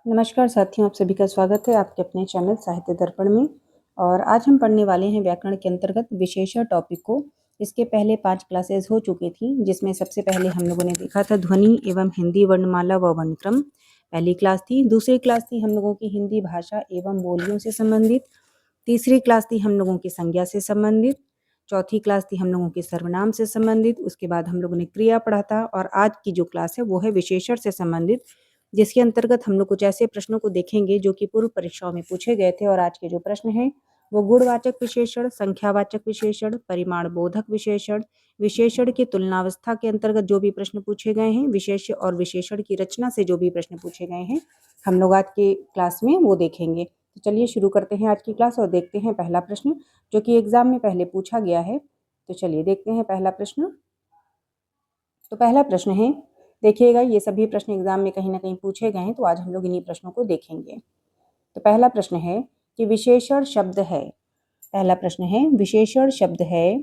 नमस्कार साथियों, आप सभी का स्वागत है आपके अपने चैनल साहित्य दर्पण में। और आज हम पढ़ने वाले हैं व्याकरण के अंतर्गत विशेषण टॉपिक को। इसके पहले 5 क्लासेस हो चुकी थी, जिसमें सबसे पहले हम लोगों ने देखा था ध्वनि एवं हिंदी वर्णमाला व वर्णक्रम, पहली क्लास थी। दूसरी क्लास थी हम लोगों की हिंदी भाषा एवं बोलियों से संबंधित। तीसरी क्लास थी हम लोगों की संज्ञा से संबंधित। चौथी क्लास थी हम लोगों की सर्वनाम से संबंधित। उसके बाद हम लोगों ने क्रिया पढ़ा था और आज की जो क्लास है वो है विशेषण से संबंधित, जिसके अंतर्गत हम लोग कुछ ऐसे प्रश्नों को देखेंगे जो कि पूर्व परीक्षाओं में पूछे गए थे। और आज के जो प्रश्न हैं वो गुणवाचक विशेषण, संख्यावाचक विशेषण, परिमाण बोधक विशेषण, विशेषण की तुलनावस्था के अंतर्गत जो भी प्रश्न पूछे गए हैं, विशेष्य और विशेषण की रचना से जो भी प्रश्न पूछे गए हैं, हम लोग आज की क्लास में वो देखेंगे। तो चलिए शुरू करते हैं आज की क्लास और देखते हैं पहला प्रश्न जो कि एग्जाम में पहले पूछा गया है। तो चलिए देखते हैं पहला प्रश्न। तो पहला प्रश्न है, देखिएगा ये सभी प्रश्न एग्जाम में कहीं ना कहीं पूछे गए हैं, तो आज हम लोग इन्हीं प्रश्नों को देखेंगे। तो पहला प्रश्न है कि विशेषण शब्द है। पहला प्रश्न है विशेषण शब्द है।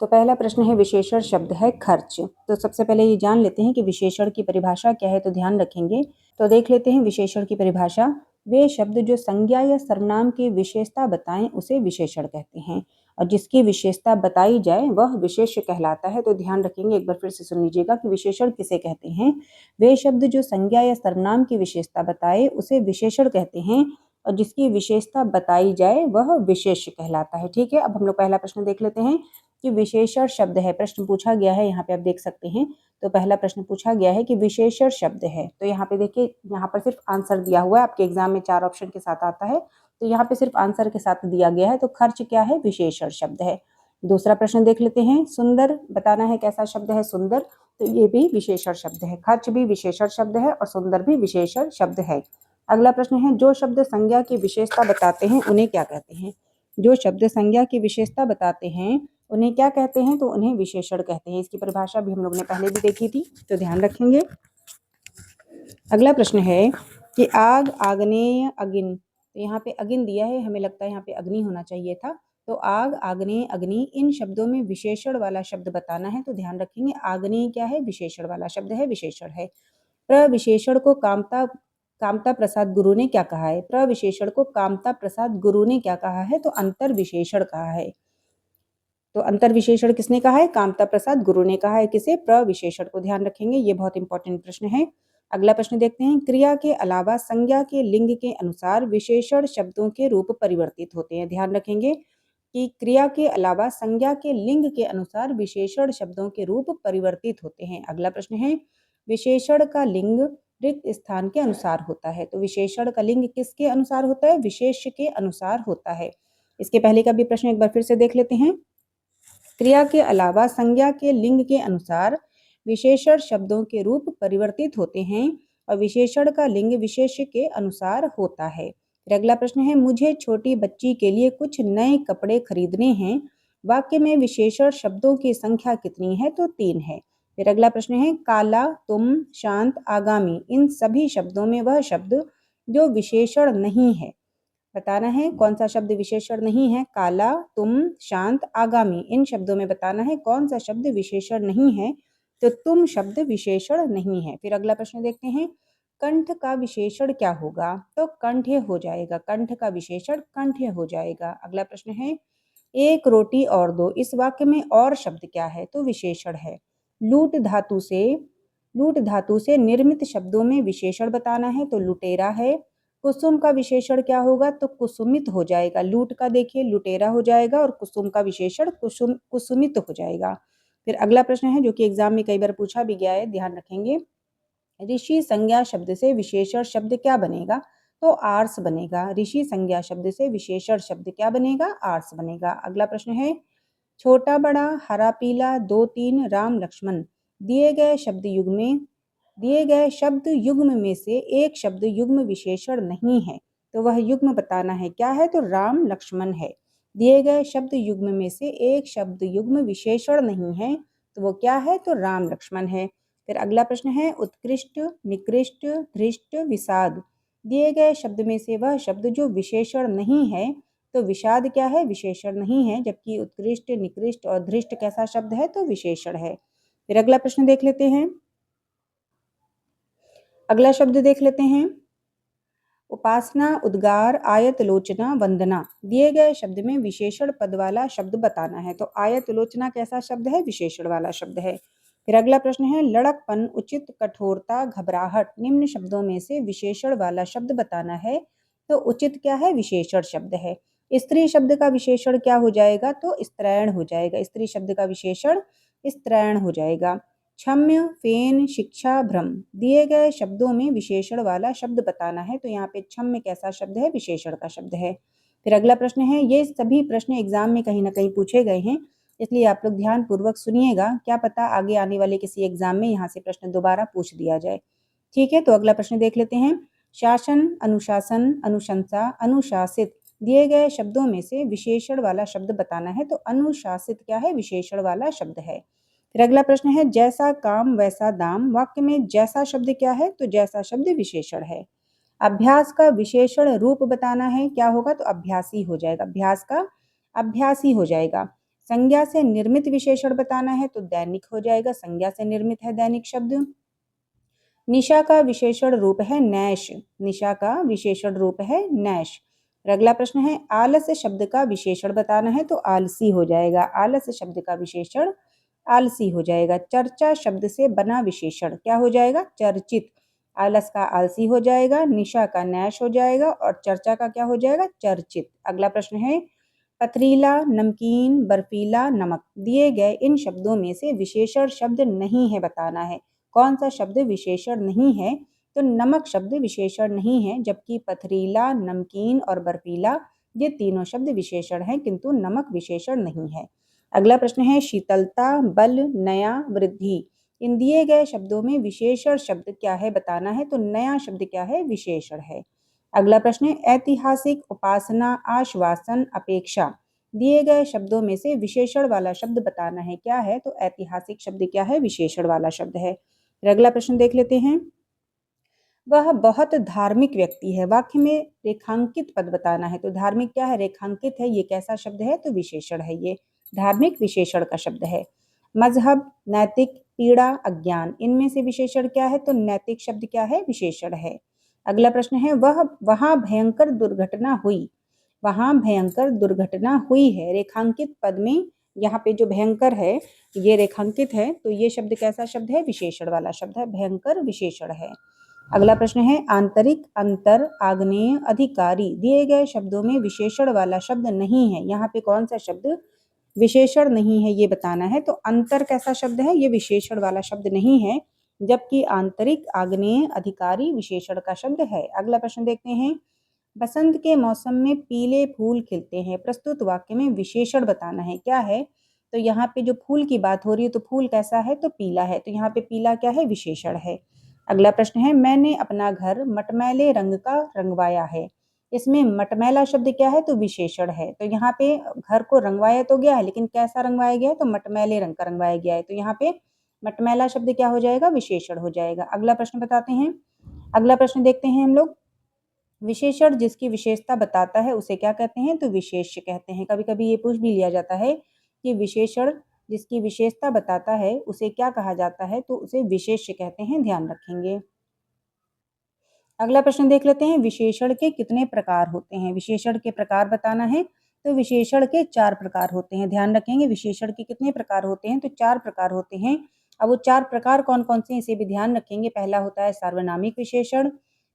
तो पहला प्रश्न है विशेषण शब्द है खर्च। तो सबसे पहले ये जान लेते हैं कि विशेषण की परिभाषा क्या है, तो ध्यान रखेंगे। तो देख लेते हैं विशेषण की परिभाषा। वे शब्द जो संज्ञा या सर्वनाम की विशेषता बताएं उसे विशेषण कहते हैं, और जिसकी विशेषता बताई जाए वह विशेष्य कहलाता है। तो ध्यान रखेंगे, एक बार फिर से सुन लीजिएगा कि विशेषण किसे कहते हैं। वे शब्द जो संज्ञा या सर्वनाम की विशेषता बताए उसे विशेषण कहते हैं, और जिसकी विशेषता बताई जाए वह विशेष्य कहलाता है। ठीक है, अब हम लोग पहला प्रश्न देख लेते हैं कि विशेषण शब्द है। प्रश्न पूछा गया है, यहाँ पे आप देख सकते हैं। तो पहला प्रश्न पूछा गया है कि विशेषण शब्द है। तो यहाँ पे देखिए, यहाँ पर सिर्फ आंसर दिया हुआ है। आपके एग्जाम में 4 ऑप्शन के साथ आता है, तो यहाँ पे सिर्फ आंसर के साथ दिया गया है। तो खर्च क्या है? विशेषण शब्द है। दूसरा प्रश्न देख लेते हैं। सुंदर बताना है कैसा शब्द है सुंदर, तो ये भी विशेषण शब्द है। खर्च भी विशेषण शब्द है और सुंदर भी विशेषण शब्द है। अगला प्रश्न है, जो शब्द संज्ञा की विशेषता बताते हैं उन्हें क्या कहते हैं? जो शब्द संज्ञा की विशेषता बताते हैं उन्हें क्या कहते हैं? तो उन्हें विशेषण कहते हैं। इसकी परिभाषा भी हम लोग ने पहले भी देखी थी, तो ध्यान रखेंगे। अगला प्रश्न है कि आग, आग्नेय, अगिन। तो यहाँ पे अगिन दिया है, हमें लगता है यहाँ पे अग्नि होना चाहिए था। तो आग, आग्नेय, अग्नि, इन शब्दों में विशेषण वाला शब्द बताना है। तो ध्यान रखेंगे, आग्नेय क्या है? विशेषण वाला शब्द है, विशेषण है। प्रविशेषण को कामता कामता प्रसाद गुरु ने क्या कहा है? प्रविशेषण को कामता प्रसाद गुरु ने क्या कहा है? तो अंतर विशेषण कहा है। तो अंतर विशेषण किसने कहा है? कामता प्रसाद गुरु ने कहा है। किसे? प्रविशेषण को। ध्यान रखेंगे, ये बहुत इंपॉर्टेंट प्रश्न है। अगला प्रश्न देखते हैं। क्रिया के अलावा संज्ञा के लिंग के अनुसार विशेषण शब्दों के रूप परिवर्तित होते हैं। ध्यान रखेंगे कि क्रिया के अलावा संज्ञा के लिंग के अनुसार विशेषण शब्दों के रूप परिवर्तित होते हैं। अगला प्रश्न है, विशेषण का लिंग रिक्त स्थान के अनुसार होता है। तो विशेषण का लिंग किसके अनुसार होता है? विशेष्य के अनुसार होता है। इसके पहले का भी प्रश्न एक बार फिर से देख लेते हैं। क्रिया के अलावा संज्ञा के लिंग के अनुसार विशेषण शब्दों के रूप परिवर्तित होते हैं, और विशेषण का लिंग विशेष्य के अनुसार होता है। फिर अगला प्रश्न है, मुझे छोटी बच्ची के लिए कुछ नए कपड़े खरीदने हैं। वाक्य में विशेषण शब्दों की संख्या कितनी है? तो 3 है। फिर अगला प्रश्न है, काला, तुम, शांत, आगामी, इन सभी शब्दों में वह शब्द जो विशेषण नहीं है बताना है। कौन सा शब्द विशेषण नहीं है? काला, तुम, शांत, आगामी, इन शब्दों में बताना है कौन सा शब्द विशेषण नहीं है। तो तुम शब्द विशेषण नहीं है। फिर अगला प्रश्न देखते हैं, कंठ का विशेषण क्या होगा? तो कंठे हो जाएगा। कंठ का विशेषण कंठे हो जाएगा। अगला प्रश्न है, एक रोटी और दो, इस वाक्य में और शब्द क्या है? तो विशेषण है। लूट धातु से निर्मित शब्दों में विशेषण बताना है। तो लुटेरा है। कुसुम का विशेषण क्या होगा? तो कुसुमित हो जाएगा। लूट का देखिए लुटेरा हो जाएगा, और कुसुम का विशेषण कुसुमित हो जाएगा। फिर अगला प्रश्न है जो कि एग्जाम में कई बार पूछा भी गया है, ध्यान रखेंगे। ऋषि संज्ञा शब्द से विशेषण शब्द क्या बनेगा? तो आर्स बनेगा। ऋषि संज्ञा शब्द से विशेषण शब्द क्या बनेगा? आर्स बनेगा। अगला प्रश्न है, छोटा बड़ा, हरा पीला, 2 3, राम लक्ष्मण, दिए गए शब्द युग्म में से एक शब्द युग्म विशेषण नहीं है। तो वह युग्म बताना है। क्या है? तो राम लक्ष्मण है। दिए गए शब्द युग्म में से एक शब्द युग्म विशेषण नहीं है, तो वो क्या है? तो राम लक्ष्मण है। फिर अगला प्रश्न है, उत्कृष्ट, निकृष्ट, धृष्ट, विषाद, दिए गए शब्द में से वह शब्द जो विशेषण नहीं है। तो विषाद क्या है? विशेषण नहीं है, जबकि उत्कृष्ट, निकृष्ट और धृष्ट कैसा शब्द है? तो विशेषण है। फिर अगला प्रश्न देख लेते हैं। अगला शब्द देख लेते हैं, उपासना, उद्गार, आयत लोचना, वंदना। दिए गए शब्द में विशेषण पद वाला शब्द बताना है। तो आयत लोचना कैसा शब्द है? विशेषण वाला शब्द है। फिर अगला प्रश्न है, लड़कपन, उचित, कठोरता, घबराहट, निम्न शब्दों में से विशेषण वाला शब्द बताना है। तो उचित क्या है? विशेषण शब्द है। स्त्री शब्द का विशेषण क्या हो जाएगा? तो स्त्रैण हो जाएगा। स्त्री शब्द का विशेषण स्त्रैण हो जाएगा। क्षम्य, फेन, शिक्षा, भ्रम। दिए गए शब्दों में विशेषण वाला शब्द बताना है। तो यहाँ पे क्षम्य कैसा शब्द है? विशेषण का शब्द है। फिर अगला प्रश्न है, ये सभी प्रश्न एग्जाम में कहीं ना कहीं पूछे गए हैं, इसलिए आप लोग ध्यान पूर्वक सुनिएगा, क्या पता आगे आने वाले किसी एग्जाम में यहाँ से प्रश्न दोबारा पूछ दिया जाए। ठीक है, तो अगला प्रश्न देख लेते हैं, शासन, अनुशासन, अनुशंसा, अनुशासित। दिए गए शब्दों में से विशेषण वाला शब्द बताना है। तो अनुशासित क्या है? विशेषण वाला शब्द है। फिर अगला प्रश्न है, जैसा काम वैसा दाम। वाक्य में जैसा शब्द क्या है? तो जैसा शब्द विशेषण है। अभ्यास का विशेषण रूप बताना है, क्या होगा? तो अभ्यासी हो जाएगा। अभ्यास का अभ्यासी हो जाएगा। संज्ञा से निर्मित विशेषण बताना है, तो दैनिक हो जाएगा। संज्ञा से निर्मित है दैनिक शब्द। निशा का विशेषण रूप है नैश। निशा का विशेषण रूप है नैश। अगला प्रश्न है, आलस्य शब्द का विशेषण बताना है। तो आलसी हो जाएगा। आलस्य शब्द का विशेषण आलसी हो जाएगा। चर्चा शब्द से बना विशेषण क्या हो जाएगा? चर्चित। आलस का आलसी हो जाएगा, निशा का नैश हो जाएगा और चर्चा का क्या हो जाएगा? चर्चित। अगला प्रश्न है, पथरीला, नमकीन, बर्फीला, नमक। दिए गए इन शब्दों में से विशेषण शब्द नहीं है बताना है। कौन सा शब्द विशेषण नहीं है? तो नमक शब्द विशेषण नहीं है, जबकि पथरीला, नमकीन और बर्फीला ये तीनों शब्द विशेषण हैं, किंतु नमक विशेषण नहीं है। अगला प्रश्न है, शीतलता, बल, नया, वृद्धि। इन दिए गए शब्दों में विशेषण शब्द क्या है बताना है। तो नया शब्द क्या है? विशेषण है। अगला प्रश्न है, ऐतिहासिक, उपासना, आश्वासन, अपेक्षा। दिए गए शब्दों में से विशेषण वाला शब्द बताना है, क्या है? तो ऐतिहासिक शब्द क्या है? विशेषण वाला शब्द है। फिर अगला प्रश्न देख लेते हैं, वह बहुत धार्मिक व्यक्ति है। वाक्य में रेखांकित पद बताना है। तो धार्मिक क्या है? रेखांकित है। ये कैसा शब्द है? तो विशेषण है। ये धार्मिक विशेषण का शब्द है। मजहब, नैतिक, पीड़ा, अज्ञान। इनमें से विशेषण क्या है? तो नैतिक शब्द क्या है? विशेषण है। अगला प्रश्न है, वहां भयंकर दुर्घटना हुई। वहां भयंकर दुर्घटना हुई है। रेखांकित पद में यहाँ पे जो भयंकर है ये रेखांकित है, तो ये शब्द कैसा शब्द है? विशेषण वाला शब्द है। भयंकर विशेषण है। अगला प्रश्न है, आंतरिक, अंतर, आग्नेय, अधिकारी। दिए गए शब्दों में विशेषण वाला शब्द नहीं है। यहाँ पे कौन सा शब्द विशेषण नहीं है ये बताना है। तो अंतर कैसा शब्द है? ये विशेषण वाला शब्द नहीं है, जबकि आंतरिक, आग्नेय, अधिकारी विशेषण का शब्द है। अगला प्रश्न देखते हैं, बसंत के मौसम में पीले फूल खिलते हैं। प्रस्तुत वाक्य में विशेषण बताना है, क्या है? तो यहाँ पे जो फूल की बात हो रही है, तो फूल कैसा है? तो पीला है। तो यहाँ पे पीला क्या है? विशेषण है। अगला प्रश्न है, मैंने अपना घर मटमैले रंग का रंगवाया है। इसमें मटमैला शब्द क्या है? तो विशेषण है। तो यहाँ पे घर को रंगवाया तो गया है, लेकिन कैसा रंगवाया गया है? तो मटमैले रंग का रंगवाया गया है। तो यहाँ पे मटमैला शब्द क्या हो जाएगा? विशेषण हो जाएगा। अगला प्रश्न बताते हैं। अगला प्रश्न देखते हैं हम लोग, विशेषण जिसकी विशेषता बताता है उसे क्या कहते हैं? तो विशेष्य कहते हैं। कभी कभी ये पूछ भी लिया जाता है कि विशेषण जिसकी विशेषता बताता है उसे क्या कहा जाता है? तो उसे विशेष्य कहते हैं। ध्यान रखेंगे। अगला प्रश्न देख लेते हैं, विशेषण के कितने प्रकार होते हैं? विशेषण के प्रकार बताना है। तो विशेषण के 4 प्रकार होते हैं। ध्यान रखेंगे, विशेषण के कितने प्रकार होते हैं? तो 4 प्रकार होते हैं। अब वो 4 प्रकार कौन कौन से हैं इसे भी ध्यान रखेंगे। पहला होता है सार्वनामिक विशेषण,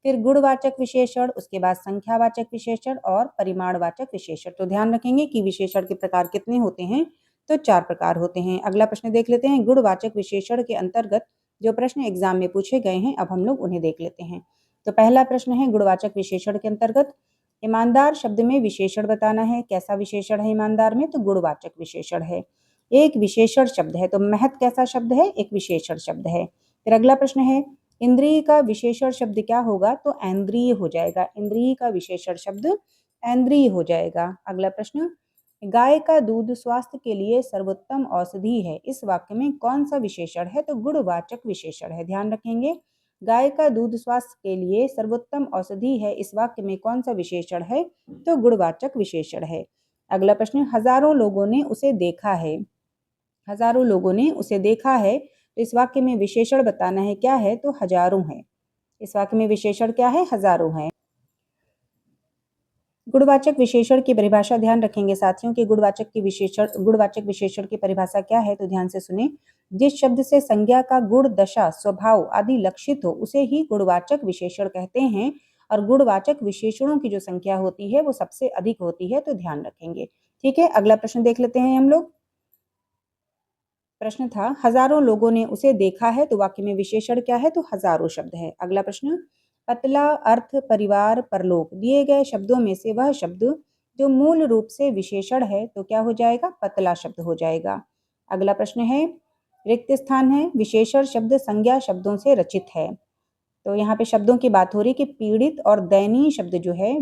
फिर गुणवाचक विशेषण, उसके बाद संख्यावाचक विशेषण और परिमाणवाचक विशेषण। तो ध्यान रखेंगे कि विशेषण के प्रकार कितने होते हैं? तो 4 प्रकार होते हैं। अगला प्रश्न देख लेते हैं, गुणवाचक विशेषण के अंतर्गत जो प्रश्न एग्जाम में पूछे गए हैं, अब हम लोग उन्हें देख लेते हैं। तो पहला प्रश्न है, गुणवाचक विशेषण के अंतर्गत ईमानदार शब्द में विशेषण बताना है। कैसा विशेषण है ईमानदार में? तो गुणवाचक विशेषण है। एक विशेषण शब्द है। तो महत कैसा शब्द है? एक विशेषण शब्द है। फिर अगला प्रश्न है, इंद्रिय का विशेषण शब्द क्या होगा? तो ऐन्द्रिय हो जाएगा। इंद्रिय का विशेषण शब्द ऐन्द्रिय हो जाएगा। अगला प्रश्न, गाय का दूध स्वास्थ्य के लिए सर्वोत्तम औषधि है। इस वाक्य में कौन सा विशेषण है? तो गुणवाचक विशेषण है। ध्यान रखेंगे, गाय का दूध स्वास्थ्य के लिए सर्वोत्तम औषधि है। इस वाक्य में कौन सा विशेषण है? तो गुणवाचक विशेषण है। अगला प्रश्न, हजारों लोगों ने उसे देखा है। हजारों लोगों ने उसे देखा है। तो इस वाक्य में विशेषण बताना है, क्या है? तो हजारों है। इस वाक्य में विशेषण क्या है? हजारों है। गुणवाचक विशेषण की परिभाषा ध्यान रखेंगे साथियों कि गुणवाचक विशेषण की परिभाषा क्या है, तो ध्यान से सुने। जिस शब्द से संज्ञा का गुण, दशा, स्वभाव आदि लक्षित हो उसे ही गुणवाचक विशेषण कहते हैं, और गुणवाचक विशेषणों की जो संख्या होती है वो सबसे अधिक होती है, तो ध्यान रखेंगे। ठीक है, अगला प्रश्न देख लेते हैं हम लोग। प्रश्न था हजारों लोगों ने उसे देखा है, तो वाक्य में विशेषण क्या है? तो हजारों शब्द है। अगला प्रश्न, पतला, अर्थ, परिवार, परलोक दिए गए शब्दों में से वह शब्द जो मूल रूप से विशेषण है तो क्या हो जाएगा? पतला शब्द हो जाएगा। अगला प्रश्न है, रिक्त स्थान है, विशेषण शब्द संज्ञा शब्दों से रचित है। तो यहाँ पे शब्दों की बात हो रही है कि पीड़ित और दयनीय शब्द जो है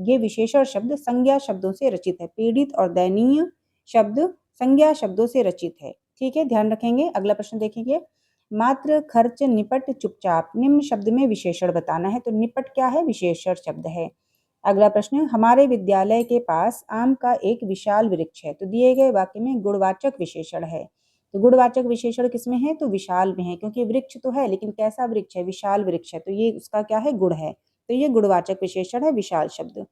ये विशेषण शब्द संज्ञा शब्दों से रचित है। पीड़ित और दयनीय शब्द संज्ञा शब्दों से रचित है। ठीक है, ध्यान रखेंगे। अगला प्रश्न देखेंगे, मात्र, खर्च, निपट, चुपचाप निम्न शब्द में विशेषण बताना है। तो निपट क्या है? विशेषण शब्द है। अगला प्रश्न, हमारे विद्यालय के पास आम का एक विशाल वृक्ष है। तो दिए गए वाक्य में गुणवाचक विशेषण है। तो गुणवाचक विशेषण किसमें है? तो विशाल में है, क्योंकि वृक्ष तो है लेकिन कैसा वृक्ष है? विशाल वृक्ष है, तो ये उसका क्या है? गुण है। तो ये गुणवाचक विशेषण है, विशाल शब्द।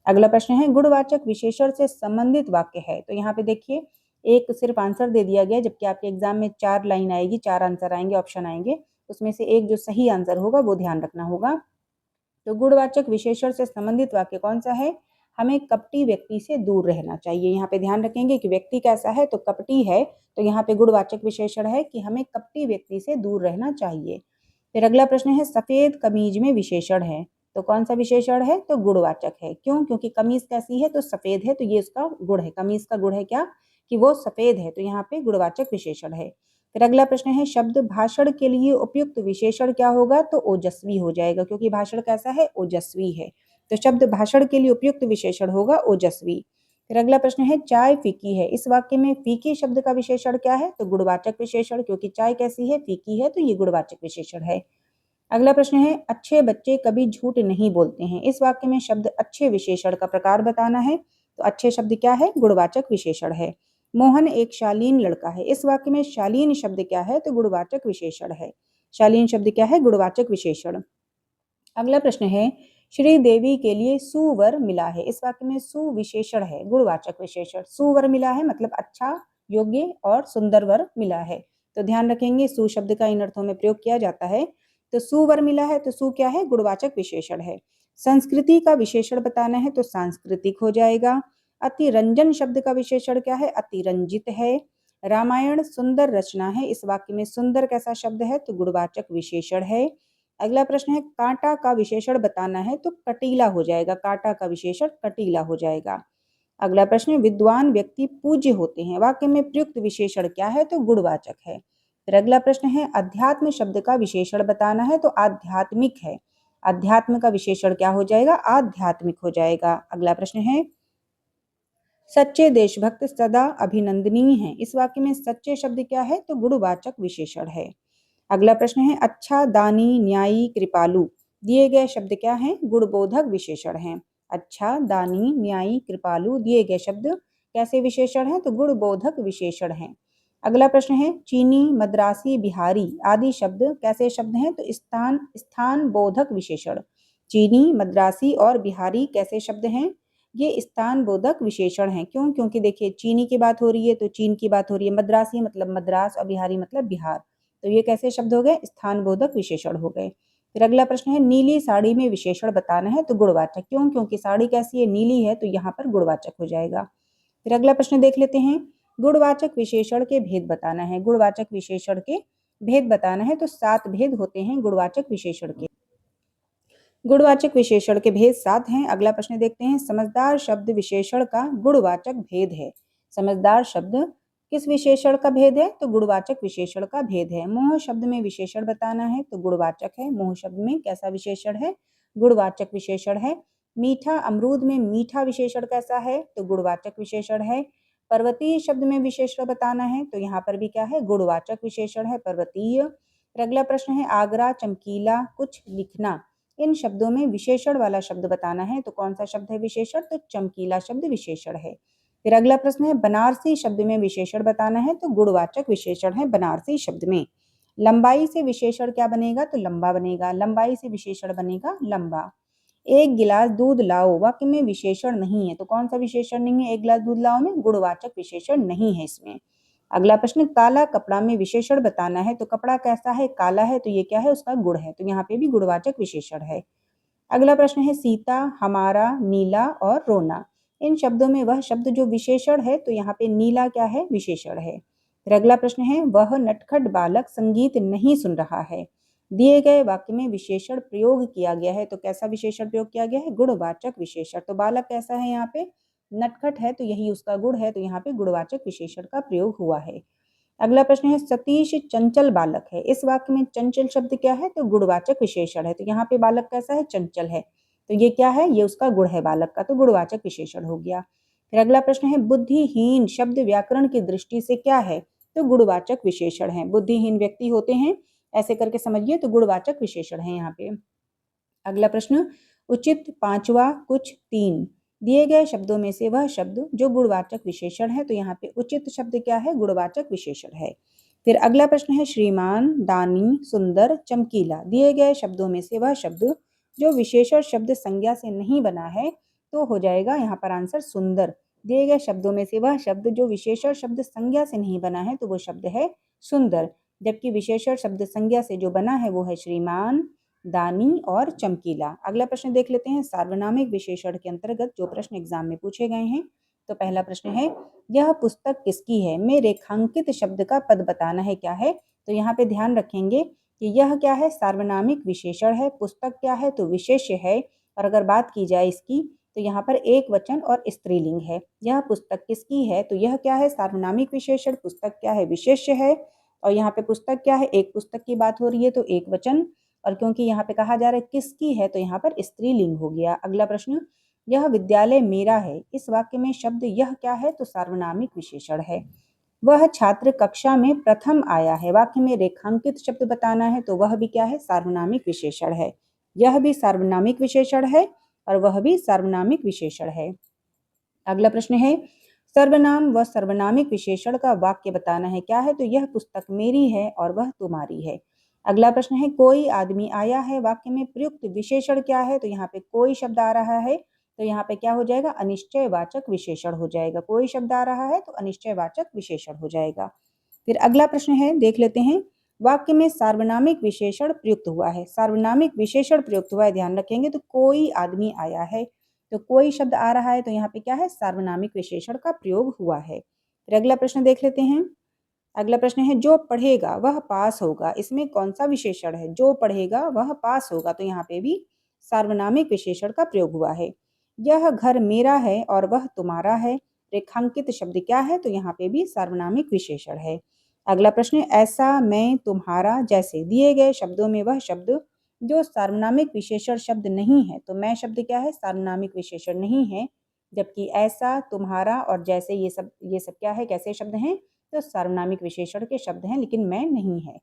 अगला प्रश्न है, गुणवाचक विशेषण से संबंधित वाक्य है। तो यहाँ पे देखिए, एक सिर्फ आंसर दे दिया गया, जबकि आपके एग्जाम में 4 लाइन आएगी, 4 आंसर आएंगे, ऑप्शन आएंगे, उसमें से एक जो सही आंसर होगा वो ध्यान रखना होगा। तो गुणवाचक विशेषण से संबंधित वाक्य कौन सा है? हमें कपटी व्यक्ति से दूर रहना चाहिए। यहाँ पे ध्यान रखेंगे कि व्यक्ति कैसा है? तो कपटी है, तो यहाँ पे गुणवाचक विशेषण है कि हमें कपटी व्यक्ति से दूर रहना चाहिए। फिर अगला प्रश्न है, सफेद कमीज में विशेषण है। तो कौन सा विशेषण है? तो गुणवाचक है। क्यों? क्योंकि कमीज कैसी है? तो सफेद है, तो ये उसका गुण है। कमीज का गुण है क्या? कि वो सफेद है, तो यहाँ पे गुणवाचक विशेषण है। फिर अगला प्रश्न है, शब्द भाषण के लिए उपयुक्त विशेषण क्या होगा? तो ओजस्वी हो जाएगा, क्योंकि भाषण कैसा है? ओजस्वी है, तो शब्द भाषण के लिए उपयुक्त विशेषण होगा ओजस्वी। फिर अगला प्रश्न है, चाय फीकी है। इस वाक्य में फीकी शब्द का विशेषण क्या है? तो गुणवाचक विशेषण, क्योंकि चाय कैसी है? फीकी है, तो ये गुणवाचक विशेषण है। अगला प्रश्न है, अच्छे बच्चे कभी झूठ नहीं बोलते हैं। इस वाक्य में शब्द अच्छे विशेषण का प्रकार बताना है। तो अच्छे शब्द क्या है? गुणवाचक विशेषण है। मोहन एक शालीन लड़का है। इस वाक्य में शालीन शब्द क्या है? तो गुणवाचक विशेषण है। शालीन शब्द क्या है? गुणवाचक विशेषण। अगला प्रश्न है, श्रीदेवी के लिए सुवर मिला है। इस वाक्य में सु विशेषण है, गुणवाचक विशेषण। सुवर मिला है मतलब अच्छा, योग्य और सुंदर वर मिला है। तो ध्यान रखेंगे, सु शब्द का इन अर्थों में प्रयोग किया जाता है। तो सुवर मिला है, तो सु क्या है? गुणवाचक विशेषण है। संस्कृति का विशेषण बताना है, तो सांस्कृतिक हो जाएगा। अतिरंजन शब्द का विशेषण क्या है? अतिरंजित है। रामायण सुंदर रचना है। इस वाक्य में सुंदर कैसा शब्द है? तो गुणवाचक विशेषण है। अगला प्रश्न है, कांटा का विशेषण बताना है। तो कटीला हो जाएगा, कांटा का विशेषण कटीला हो जाएगा। अगला प्रश्न है, विद्वान व्यक्ति पूज्य होते हैं। वाक्य में प्रयुक्त विशेषण क्या है? तो गुणवाचक है। फिर अगला प्रश्न है, अध्यात्म शब्द का विशेषण बताना है। तो आध्यात्मिक है। अध्यात्म का विशेषण क्या हो जाएगा? आध्यात्मिक हो जाएगा। अगला प्रश्न है, सच्चे देशभक्त सदा अभिनंदनीय हैं। इस वाक्य में सच्चे शब्द क्या है? तो गुणवाचक विशेषण है। अगला प्रश्न है, अच्छा, दानी, न्यायी, कृपालु दिए गए शब्द क्या हैं? गुणबोधक विशेषण हैं। अच्छा, दानी, न्यायी, कृपालु दिए गए शब्द कैसे विशेषण हैं? तो गुणबोधक विशेषण हैं। अगला प्रश्न है, चीनी, मद्रासी, बिहारी आदि शब्द कैसे शब्द हैं? तो स्थान बोधक विशेषण। चीनी, मद्रासी और बिहारी कैसे शब्द हैं? ये स्थान बोधक विशेषण हैं। क्यों? क्योंकि देखिए, चीनी की बात हो रही है तो चीन की बात हो रही है, मद्रासी मतलब मद्रास और बिहारी मतलब बिहार, तो ये कैसे शब्द हो गए? स्थान बोधक विशेषण हो गए। फिर अगला प्रश्न है, नीली साड़ी में विशेषण बताना है। तो गुणवाचक। क्यों? क्योंकि साड़ी कैसी है? नीली है, तो यहाँ पर गुणवाचक हो जाएगा। फिर अगला प्रश्न देख लेते हैं, गुणवाचक विशेषण के भेद बताना है। गुणवाचक विशेषण के भेद बताना है। तो 7 भेद होते हैं गुणवाचक विशेषण के। गुणवाचक विशेषण के भेद 7 हैं। अगला प्रश्न देखते हैं, समझदार शब्द विशेषण का गुणवाचक भेद है। समझदार शब्द किस विशेषण का भेद है? तो गुणवाचक विशेषण का भेद है। मोह शब्द में विशेषण बताना है। तो गुणवाचक है। मोह शब्द में कैसा विशेषण है? गुणवाचक विशेषण है। मीठा, अमरूद में मीठा विशेषण कैसा है? तो गुणवाचक विशेषण है। पर्वतीय शब्द में विशेषण बताना है। तो यहाँ पर भी क्या है? गुणवाचक विशेषण है, पर्वतीय। अगला प्रश्न है, आगरा, चमकीला, कुछ लिखना इन शब्दों में विशेषण वाला शब्द बताना है। तो कौन सा शब्द है विशेषण? तो चमकीला शब्द विशेषण है। फिर अगला प्रश्न है, बनारसी शब्द में विशेषण बताना है। तो गुणवाचक विशेषण है बनारसी शब्द में। लंबाई से विशेषण क्या बनेगा, तो लंबा बनेगा। लंबाई से विशेषण बनेगा लंबा। एक गिलास दूध लाओ, वाक्य में विशेषण नहीं है, तो कौन सा विशेषण नहीं है एक गिलास दूध लाओ में, गुणवाचक विशेषण नहीं है इसमें। अगला प्रश्न, काला कपड़ा में विशेषण बताना है, तो कपड़ा कैसा है, काला है, तो ये क्या है, उसका गुण है, तो यहाँ पे भी गुणवाचक विशेषण है। अगला प्रश्न है सीता, हमारा, नीला और रोना, इन शब्दों में वह शब्द जो विशेषण है, तो यहाँ पे नीला क्या है, विशेषण है। फिर अगला प्रश्न है, वह नटखट बालक संगीत नहीं सुन रहा है। दिए गए वाक्य में विशेषण प्रयोग किया गया है, तो कैसा विशेषण प्रयोग किया गया है, गुणवाचक विशेषण। तो बालक कैसा है, यहाँ पे नटखट है, तो यही उसका गुण है, तो यहाँ पे गुणवाचक विशेषण का प्रयोग हुआ है। अगला प्रश्न है, सतीश चंचल बालक है, इस वाक्य में चंचल शब्द क्या है, तो गुणवाचक विशेषण है, तो यहाँ पे बालक कैसा है, चंचल है, तो ये क्या है, ये उसका गुण है बालक का, तो गुणवाचक विशेषण हो गया। फिर अगला प्रश्न है, बुद्धिहीन शब्द व्याकरण की दृष्टि से क्या है, तो गुणवाचक विशेषण है। बुद्धिहीन व्यक्ति होते हैं, ऐसे करके समझिए, तो गुणवाचक विशेषण है यहाँ पे। अगला प्रश्न, उचित पांचवा कुछ तीन, दिए गए शब्दों में से वह शब्द जो गुणवाचक विशेषण है, तो यहाँ पे उचित शब्द क्या है, गुणवाचक विशेषण है। फिर अगला प्रश्न है, श्रीमान, दानी, सुंदर, चमकीला, दिए गए शब्दों में से वह शब्द जो विशेषण शब्द संज्ञा से नहीं बना है, तो हो जाएगा यहाँ पर आंसर सुंदर। दिए गए शब्दों में से वह शब्द जो विशेषण शब्द संज्ञा से नहीं बना है, तो वो शब्द है सुंदर, जबकि विशेषण शब्द संज्ञा से जो बना है वो है श्रीमान, दानी और चमकीला। अगला प्रश्न देख लेते हैं, सार्वनामिक विशेषण के अंतर्गत जो प्रश्न एग्जाम में पूछे गए हैं। तो पहला प्रश्न है, यह पुस्तक किसकी है, में रेखांकित शब्द का पद बताना है, क्या है, तो यहाँ पे ध्यान रखेंगे कि यह क्या है, सार्वनामिक विशेषण है, पुस्तक क्या है, तो विशेष्य है, और अगर बात की जाए इसकी, तो यहाँ पर एक वचन और स्त्रीलिंग है। यह पुस्तक किसकी है, तो यह क्या है, सार्वनामिक विशेषण, पुस्तक क्या है, विशेष्य है, और यहाँ पे पुस्तक क्या है, एक पुस्तक की बात हो रही है, तो एक वचन, और क्योंकि यहाँ पे कहा जा रहा है किसकी है, तो यहाँ पर स्त्रीलिंग हो गया। अगला प्रश्न, यह विद्यालय मेरा है, इस वाक्य में शब्द यह क्या है, तो सार्वनामिक विशेषण है। वह छात्र कक्षा में प्रथम आया है, वाक्य में रेखांकित शब्द बताना है, तो वह भी क्या है, सार्वनामिक विशेषण है। यह भी सार्वनामिक विशेषण है और वह भी सार्वनामिक विशेषण है। अगला प्रश्न है, सर्वनाम व सर्वनामिक विशेषण का वाक्य बताना है, क्या है, तो यह पुस्तक मेरी है और वह तुम्हारी है। अगला प्रश्न है, कोई आदमी आया है, वाक्य में प्रयुक्त विशेषण क्या है, तो यहाँ पे कोई शब्द आ रहा है, तो यहाँ पे क्या हो जाएगा, अनिश्चयवाचक विशेषण हो जाएगा। कोई शब्द आ रहा है तो अनिश्चयवाचक विशेषण हो जाएगा। फिर अगला प्रश्न है, देख लेते हैं, वाक्य में सार्वनामिक विशेषण प्रयुक्त हुआ है, सार्वनामिक विशेषण प्रयुक्त हुआ है, ध्यान रखेंगे, तो कोई आदमी आया है, तो कोई शब्द आ रहा है, तो यहाँ पे क्या है, सार्वनामिक विशेषण का प्रयोग हुआ है। फिर अगला प्रश्न देख लेते हैं। अगला प्रश्न है, जो पढ़ेगा वह पास होगा, इसमें कौन सा विशेषण है, जो पढ़ेगा वह पास होगा, तो यहाँ पे भी सार्वनामिक विशेषण का प्रयोग हुआ है। यह घर मेरा है और वह तुम्हारा है, रेखांकित शब्द क्या है, तो यहाँ पे भी सार्वनामिक विशेषण है। अगला प्रश्न है, ऐसा, मैं, तुम्हारा, जैसे, दिए गए शब्दों में वह शब्द जो सार्वनामिक विशेषण शब्द नहीं है, तो मैं शब्द क्या है, सार्वनामिक विशेषण नहीं है, जबकि ऐसा, तुम्हारा और जैसे ये सब क्या है, कैसे शब्द हैं, तो सार्वनामिक विशेषण के शब्द हैं, लेकिन मैं नहीं है।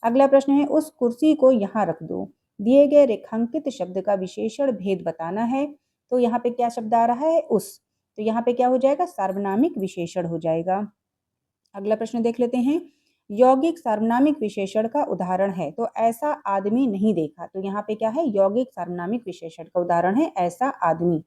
अगला प्रश्न है, उस कुर्सी को यहाँ रख दो, दिए गए रेखांकित शब्द का विशेषण भेद बताना है, तो यहाँ पे क्या शब्द आ रहा है, उस, तो यहाँ पे क्या हो जाएगा, सार्वनामिक विशेषण हो जाएगा। अगला प्रश्न देख लेते हैं, यौगिक सार्वनामिक विशेषण का उदाहरण है, तो ऐसा आदमी नहीं देखा, तो यहाँ पे क्या है, यौगिक सार्वनामिक विशेषण का उदाहरण है ऐसा आदमी।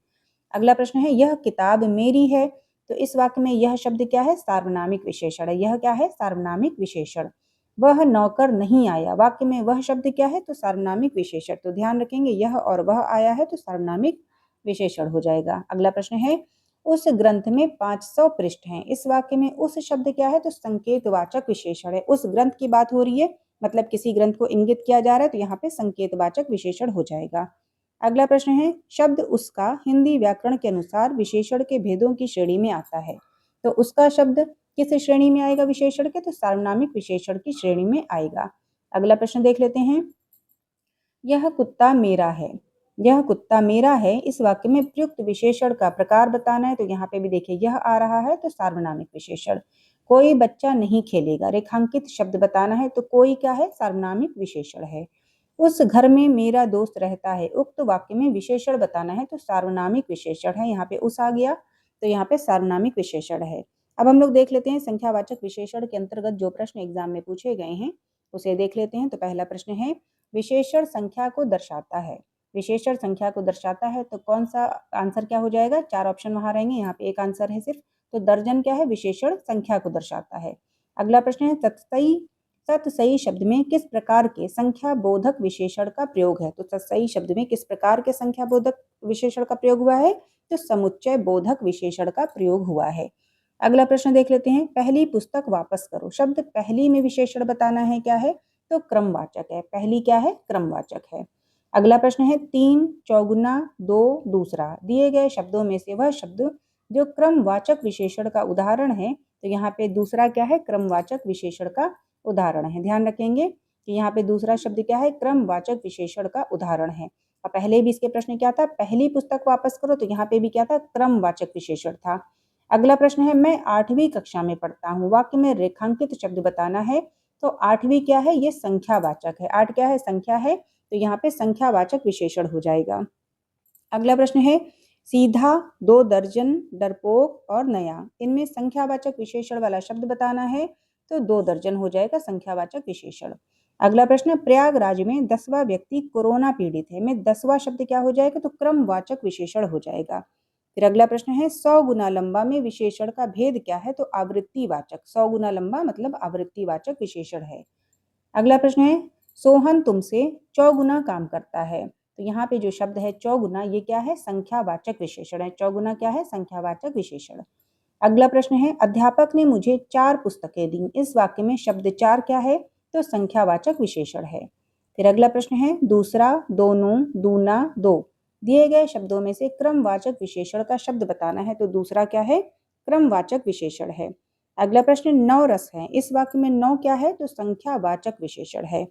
अगला प्रश्न है, यह किताब मेरी है, तो इस वाक्य में यह शब्द क्या है, सार्वनामिक विशेषण है, यह क्या है, सार्वनामिक विशेषण। वह नौकर नहीं आया, वाक्य में वह शब्द क्या है, तो सार्वनामिक विशेषण, तो ध्यान रखेंगे यह और वह आया है, तो सार्वनामिक विशेषण हो जाएगा। अगला प्रश्न है, उस ग्रंथ में 500 पृष्ठ हैं, इस वाक्य में उस शब्द क्या है, तो संकेतवाचक विशेषण है, उस ग्रंथ की बात हो रही है, मतलब किसी ग्रंथ को इंगित किया जा रहा है, तो यहाँ पे संकेतवाचक विशेषण हो जाएगा। अगला प्रश्न है, शब्द उसका हिंदी व्याकरण के अनुसार विशेषण के भेदों की श्रेणी में आता है, तो उसका शब्द किस श्रेणी में आएगा, विशेषण के, तो सार्वनामिक विशेषण की श्रेणी में आएगा। अगला प्रश्न देख लेते हैं, यह कुत्ता मेरा है, यह कुत्ता मेरा है, इस वाक्य में प्रयुक्त विशेषण का प्रकार बताना है, तो यहाँ पे भी देखिए यह आ रहा है, तो सार्वनामिक विशेषण। कोई बच्चा नहीं खेलेगा, रेखांकित शब्द बताना है, तो कोई क्या है, सार्वनामिक विशेषण है। उस घर में मेरा दोस्त रहता है, उक्त वाक्य में विशेषण बताना है, तो सार्वनामिक विशेषण है, यहाँ पे उस आ गया, तो यहाँ पे सार्वनामिक विशेषण है। अब हम लोग देख लेते हैं संख्यावाचक विशेषण के अंतर्गत जो प्रश्न एग्जाम में पूछे गए हैं। उसे देख लेते हैं। तो पहला प्रश्न है विशेषण संख्या को दर्शाता है। विशेषण संख्या को दर्शाता है तो कौन सा आंसर क्या हो जाएगा? 4 ऑप्शन वहां रहेंगे, यहाँ पे एक आंसर है सिर्फ। तो दर्जन क्या है? विशेषण संख्या को दर्शाता है। अगला प्रश्न है तत्सई शब्द में किस प्रकार के संख्या बोधक विशेषण का प्रयोग है? तो तत्सई शब्द में किस प्रकार के संख्या बोधक विशेषण का प्रयोग हुआ है? तो समुच्चय बोधक विशेषण का प्रयोग हुआ है। अगला प्रश्न देख लेते हैं। पहली पुस्तक वापस करो। शब्द पहली में विशेषण बताना है, क्या है? तो क्रमवाचक है। पहली क्या है? क्रमवाचक है। अगला प्रश्न है 3 चौगुना 2 दूसरा। दिए गए शब्दों में से वह शब्द जो क्रमवाचक विशेषण का उदाहरण है। तो यहाँ पे दूसरा क्या है? क्रमवाचक विशेषण का उदाहरण है। ध्यान रखेंगे कि यहाँ पे दूसरा शब्द क्या है? क्रमवाचक विशेषण का उदाहरण है। और पहले भी इसके प्रश्न क्या था? पहली पुस्तक वापस करो। तो यहाँ पे भी क्या था? क्रमवाचक विशेषण था। अगला प्रश्न है मैं 8वीं कक्षा में पढ़ता हूँ। वाक्य में रेखांकित शब्द बताना है। तो 8वीं क्या है? ये संख्यावाचक है। 8 क्या है? संख्या है। तो यहाँ पे संख्यावाचक विशेषण हो जाएगा। अगला प्रश्न है सीधा 2 दर्जन डरपोक और नया। इनमें संख्यावाचक विशेषण वाला शब्द बताना है। तो 2 दर्जन हो जाएगा संख्यावाचक विशेषण। अगला प्रश्न प्रयागराज में 10वां व्यक्ति कोरोना पीड़ित है। में 10वां शब्द क्या हो जाएगा? तो क्रमवाचक विशेषण हो जाएगा। फिर अगला प्रश्न है 100 गुना लंबा में विशेषण का भेद क्या है? तो आवृत्तिवाचक। 100 गुना लंबा मतलब आवृत्तिवाचक विशेषण है। अगला प्रश्न है सोहन तुमसे चौगुना काम करता है। तो यहाँ पे जो शब्द है चौगुना, ये क्या है? संख्यावाचक विशेषण है। चौगुना क्या है? संख्यावाचक विशेषण। अगला प्रश्न है अध्यापक ने मुझे 4 पुस्तकें दी। इस वाक्य में शब्द 4 क्या है? तो संख्यावाचक विशेषण है। फिर अगला प्रश्न है दूसरा, दोनों, दूना, दो। दिए गए शब्दों में से क्रमवाचक विशेषण का शब्द बताना है। तो दूसरा क्या है? क्रमवाचक विशेषण है। अगला प्रश्न 9 रस है। इस वाक्य में 9 क्या है? तो संख्यावाचक विशेषण है।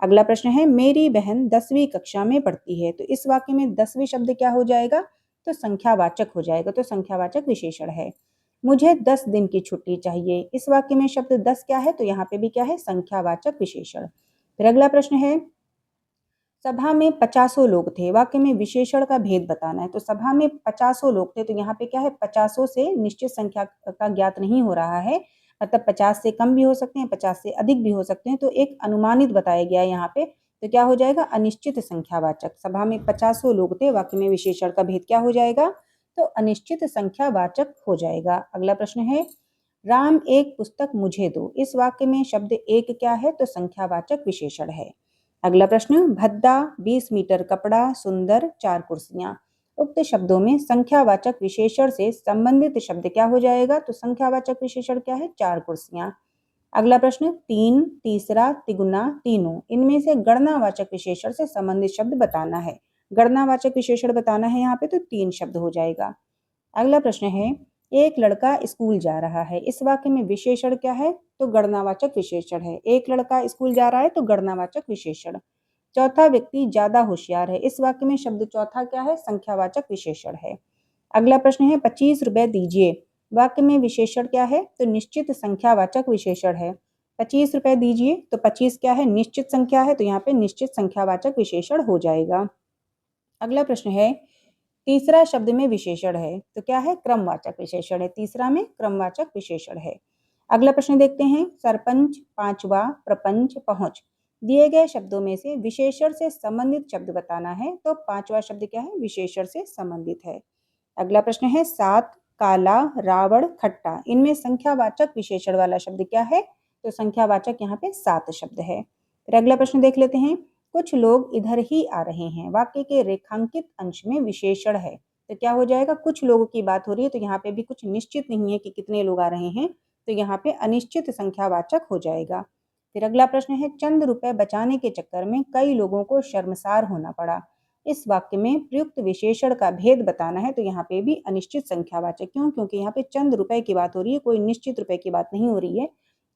अगला प्रश्न है मेरी बहन 10वीं कक्षा में पढ़ती है। तो इस वाक्य में 10वीं शब्द क्या हो जाएगा? तो संख्यावाचक हो जाएगा। तो संख्यावाचक विशेषण है। मुझे 10 दिन की छुट्टी चाहिए। इस वाक्य में शब्द 10 क्या है? तो यहाँ पे भी क्या है? संख्यावाचक विशेषण। फिर अगला प्रश्न है सभा में 50 लोग थे। वाक्य में विशेषण का भेद बताना है। तो सभा में 50 लोग थे। तो यहाँ पे क्या है? 50 से निश्चित संख्या का ज्ञात नहीं हो रहा है। मतलब 50 से कम भी हो सकते हैं, 50 से अधिक भी हो सकते हैं। तो एक अनुमानित बताया गया है यहाँ पे। तो क्या हो जाएगा? अनिश्चित संख्यावाचक। सभा में 50 लोग थे। वाक्य में विशेषण का भेद क्या हो जाएगा? तो अनिश्चित संख्यावाचक हो जाएगा। अगला प्रश्न है राम एक पुस्तक मुझे दो। इस वाक्य में शब्द एक क्या है? तो संख्यावाचक विशेषण है। अगला प्रश्न भद्दा 20 मीटर कपड़ा सुंदर 4 कुर्सियां। उक्त शब्दों में संख्यावाचक विशेषण से संबंधित शब्द क्या हो जाएगा? तो संख्यावाचक विशेषण क्या है? 4 कुर्सियां। अगला प्रश्न 3, तीसरा, तिगुना, तीनों। इनमें से गणनावाचक विशेषण से संबंधित शब्द बताना है। गणनावाचक विशेषण बताना है यहाँ पे। तो 3 शब्द हो जाएगा। अगला प्रश्न है एक लड़का स्कूल जा रहा है। इस वाक्य में विशेषण क्या है? तो गणनावाचक विशेषण है। एक लड़का स्कूल जा रहा है तो गणनावाचक विशेषण। चौथा व्यक्ति ज्यादा होशियार है। इस वाक्य में शब्द चौथा क्या है? संख्यावाचक विशेषण है। अगला प्रश्न है 25 रुपए दीजिए। वाक्य में विशेषण क्या है? तो निश्चित संख्यावाचक विशेषण है। 25 रुपए दीजिए। तो 25 क्या है? निश्चित संख्या है। तो यहाँ पे निश्चित संख्यावाचक विशेषण हो जाएगा। अगला प्रश्न है तीसरा शब्द में विशेषण है। तो क्या है? क्रमवाचक विशेषण है। तीसरा में क्रमवाचक विशेषण है। अगला प्रश्न देखते हैं सरपंच, पांचवा, प्रपंच, पहुंच। दिए गए शब्दों में से विशेषण से संबंधित शब्द बताना है। तो पांचवा शब्द क्या है? विशेषण से संबंधित है। अगला प्रश्न है 7, काला, रावण, खट्टा। इनमें संख्यावाचक विशेषण वाला शब्द क्या है? तो संख्यावाचक यहाँ पे 7 शब्द है। फिर अगला प्रश्न देख लेते हैं कुछ लोग इधर ही आ रहे हैं। वाक्य के रेखांकित अंश में विशेषण है। तो क्या हो जाएगा? कुछ लोगों की बात हो रही है। तो यहाँ पे भी कुछ निश्चित नहीं है कि कितने लोग आ रहे हैं। तो यहाँ पे अनिश्चित संख्यावाचक हो जाएगा। फिर अगला प्रश्न है चंद रुपए बचाने के चक्कर में कई लोगों को शर्मसार होना पड़ा। इस वाक्य में प्रयुक्त विशेषण का भेद बताना है। तो यहाँ पे भी अनिश्चित संख्यावाचक। क्यों? क्योंकि यहाँ पे चंद रुपए की बात हो रही है, कोई निश्चित रुपए की बात नहीं हो रही है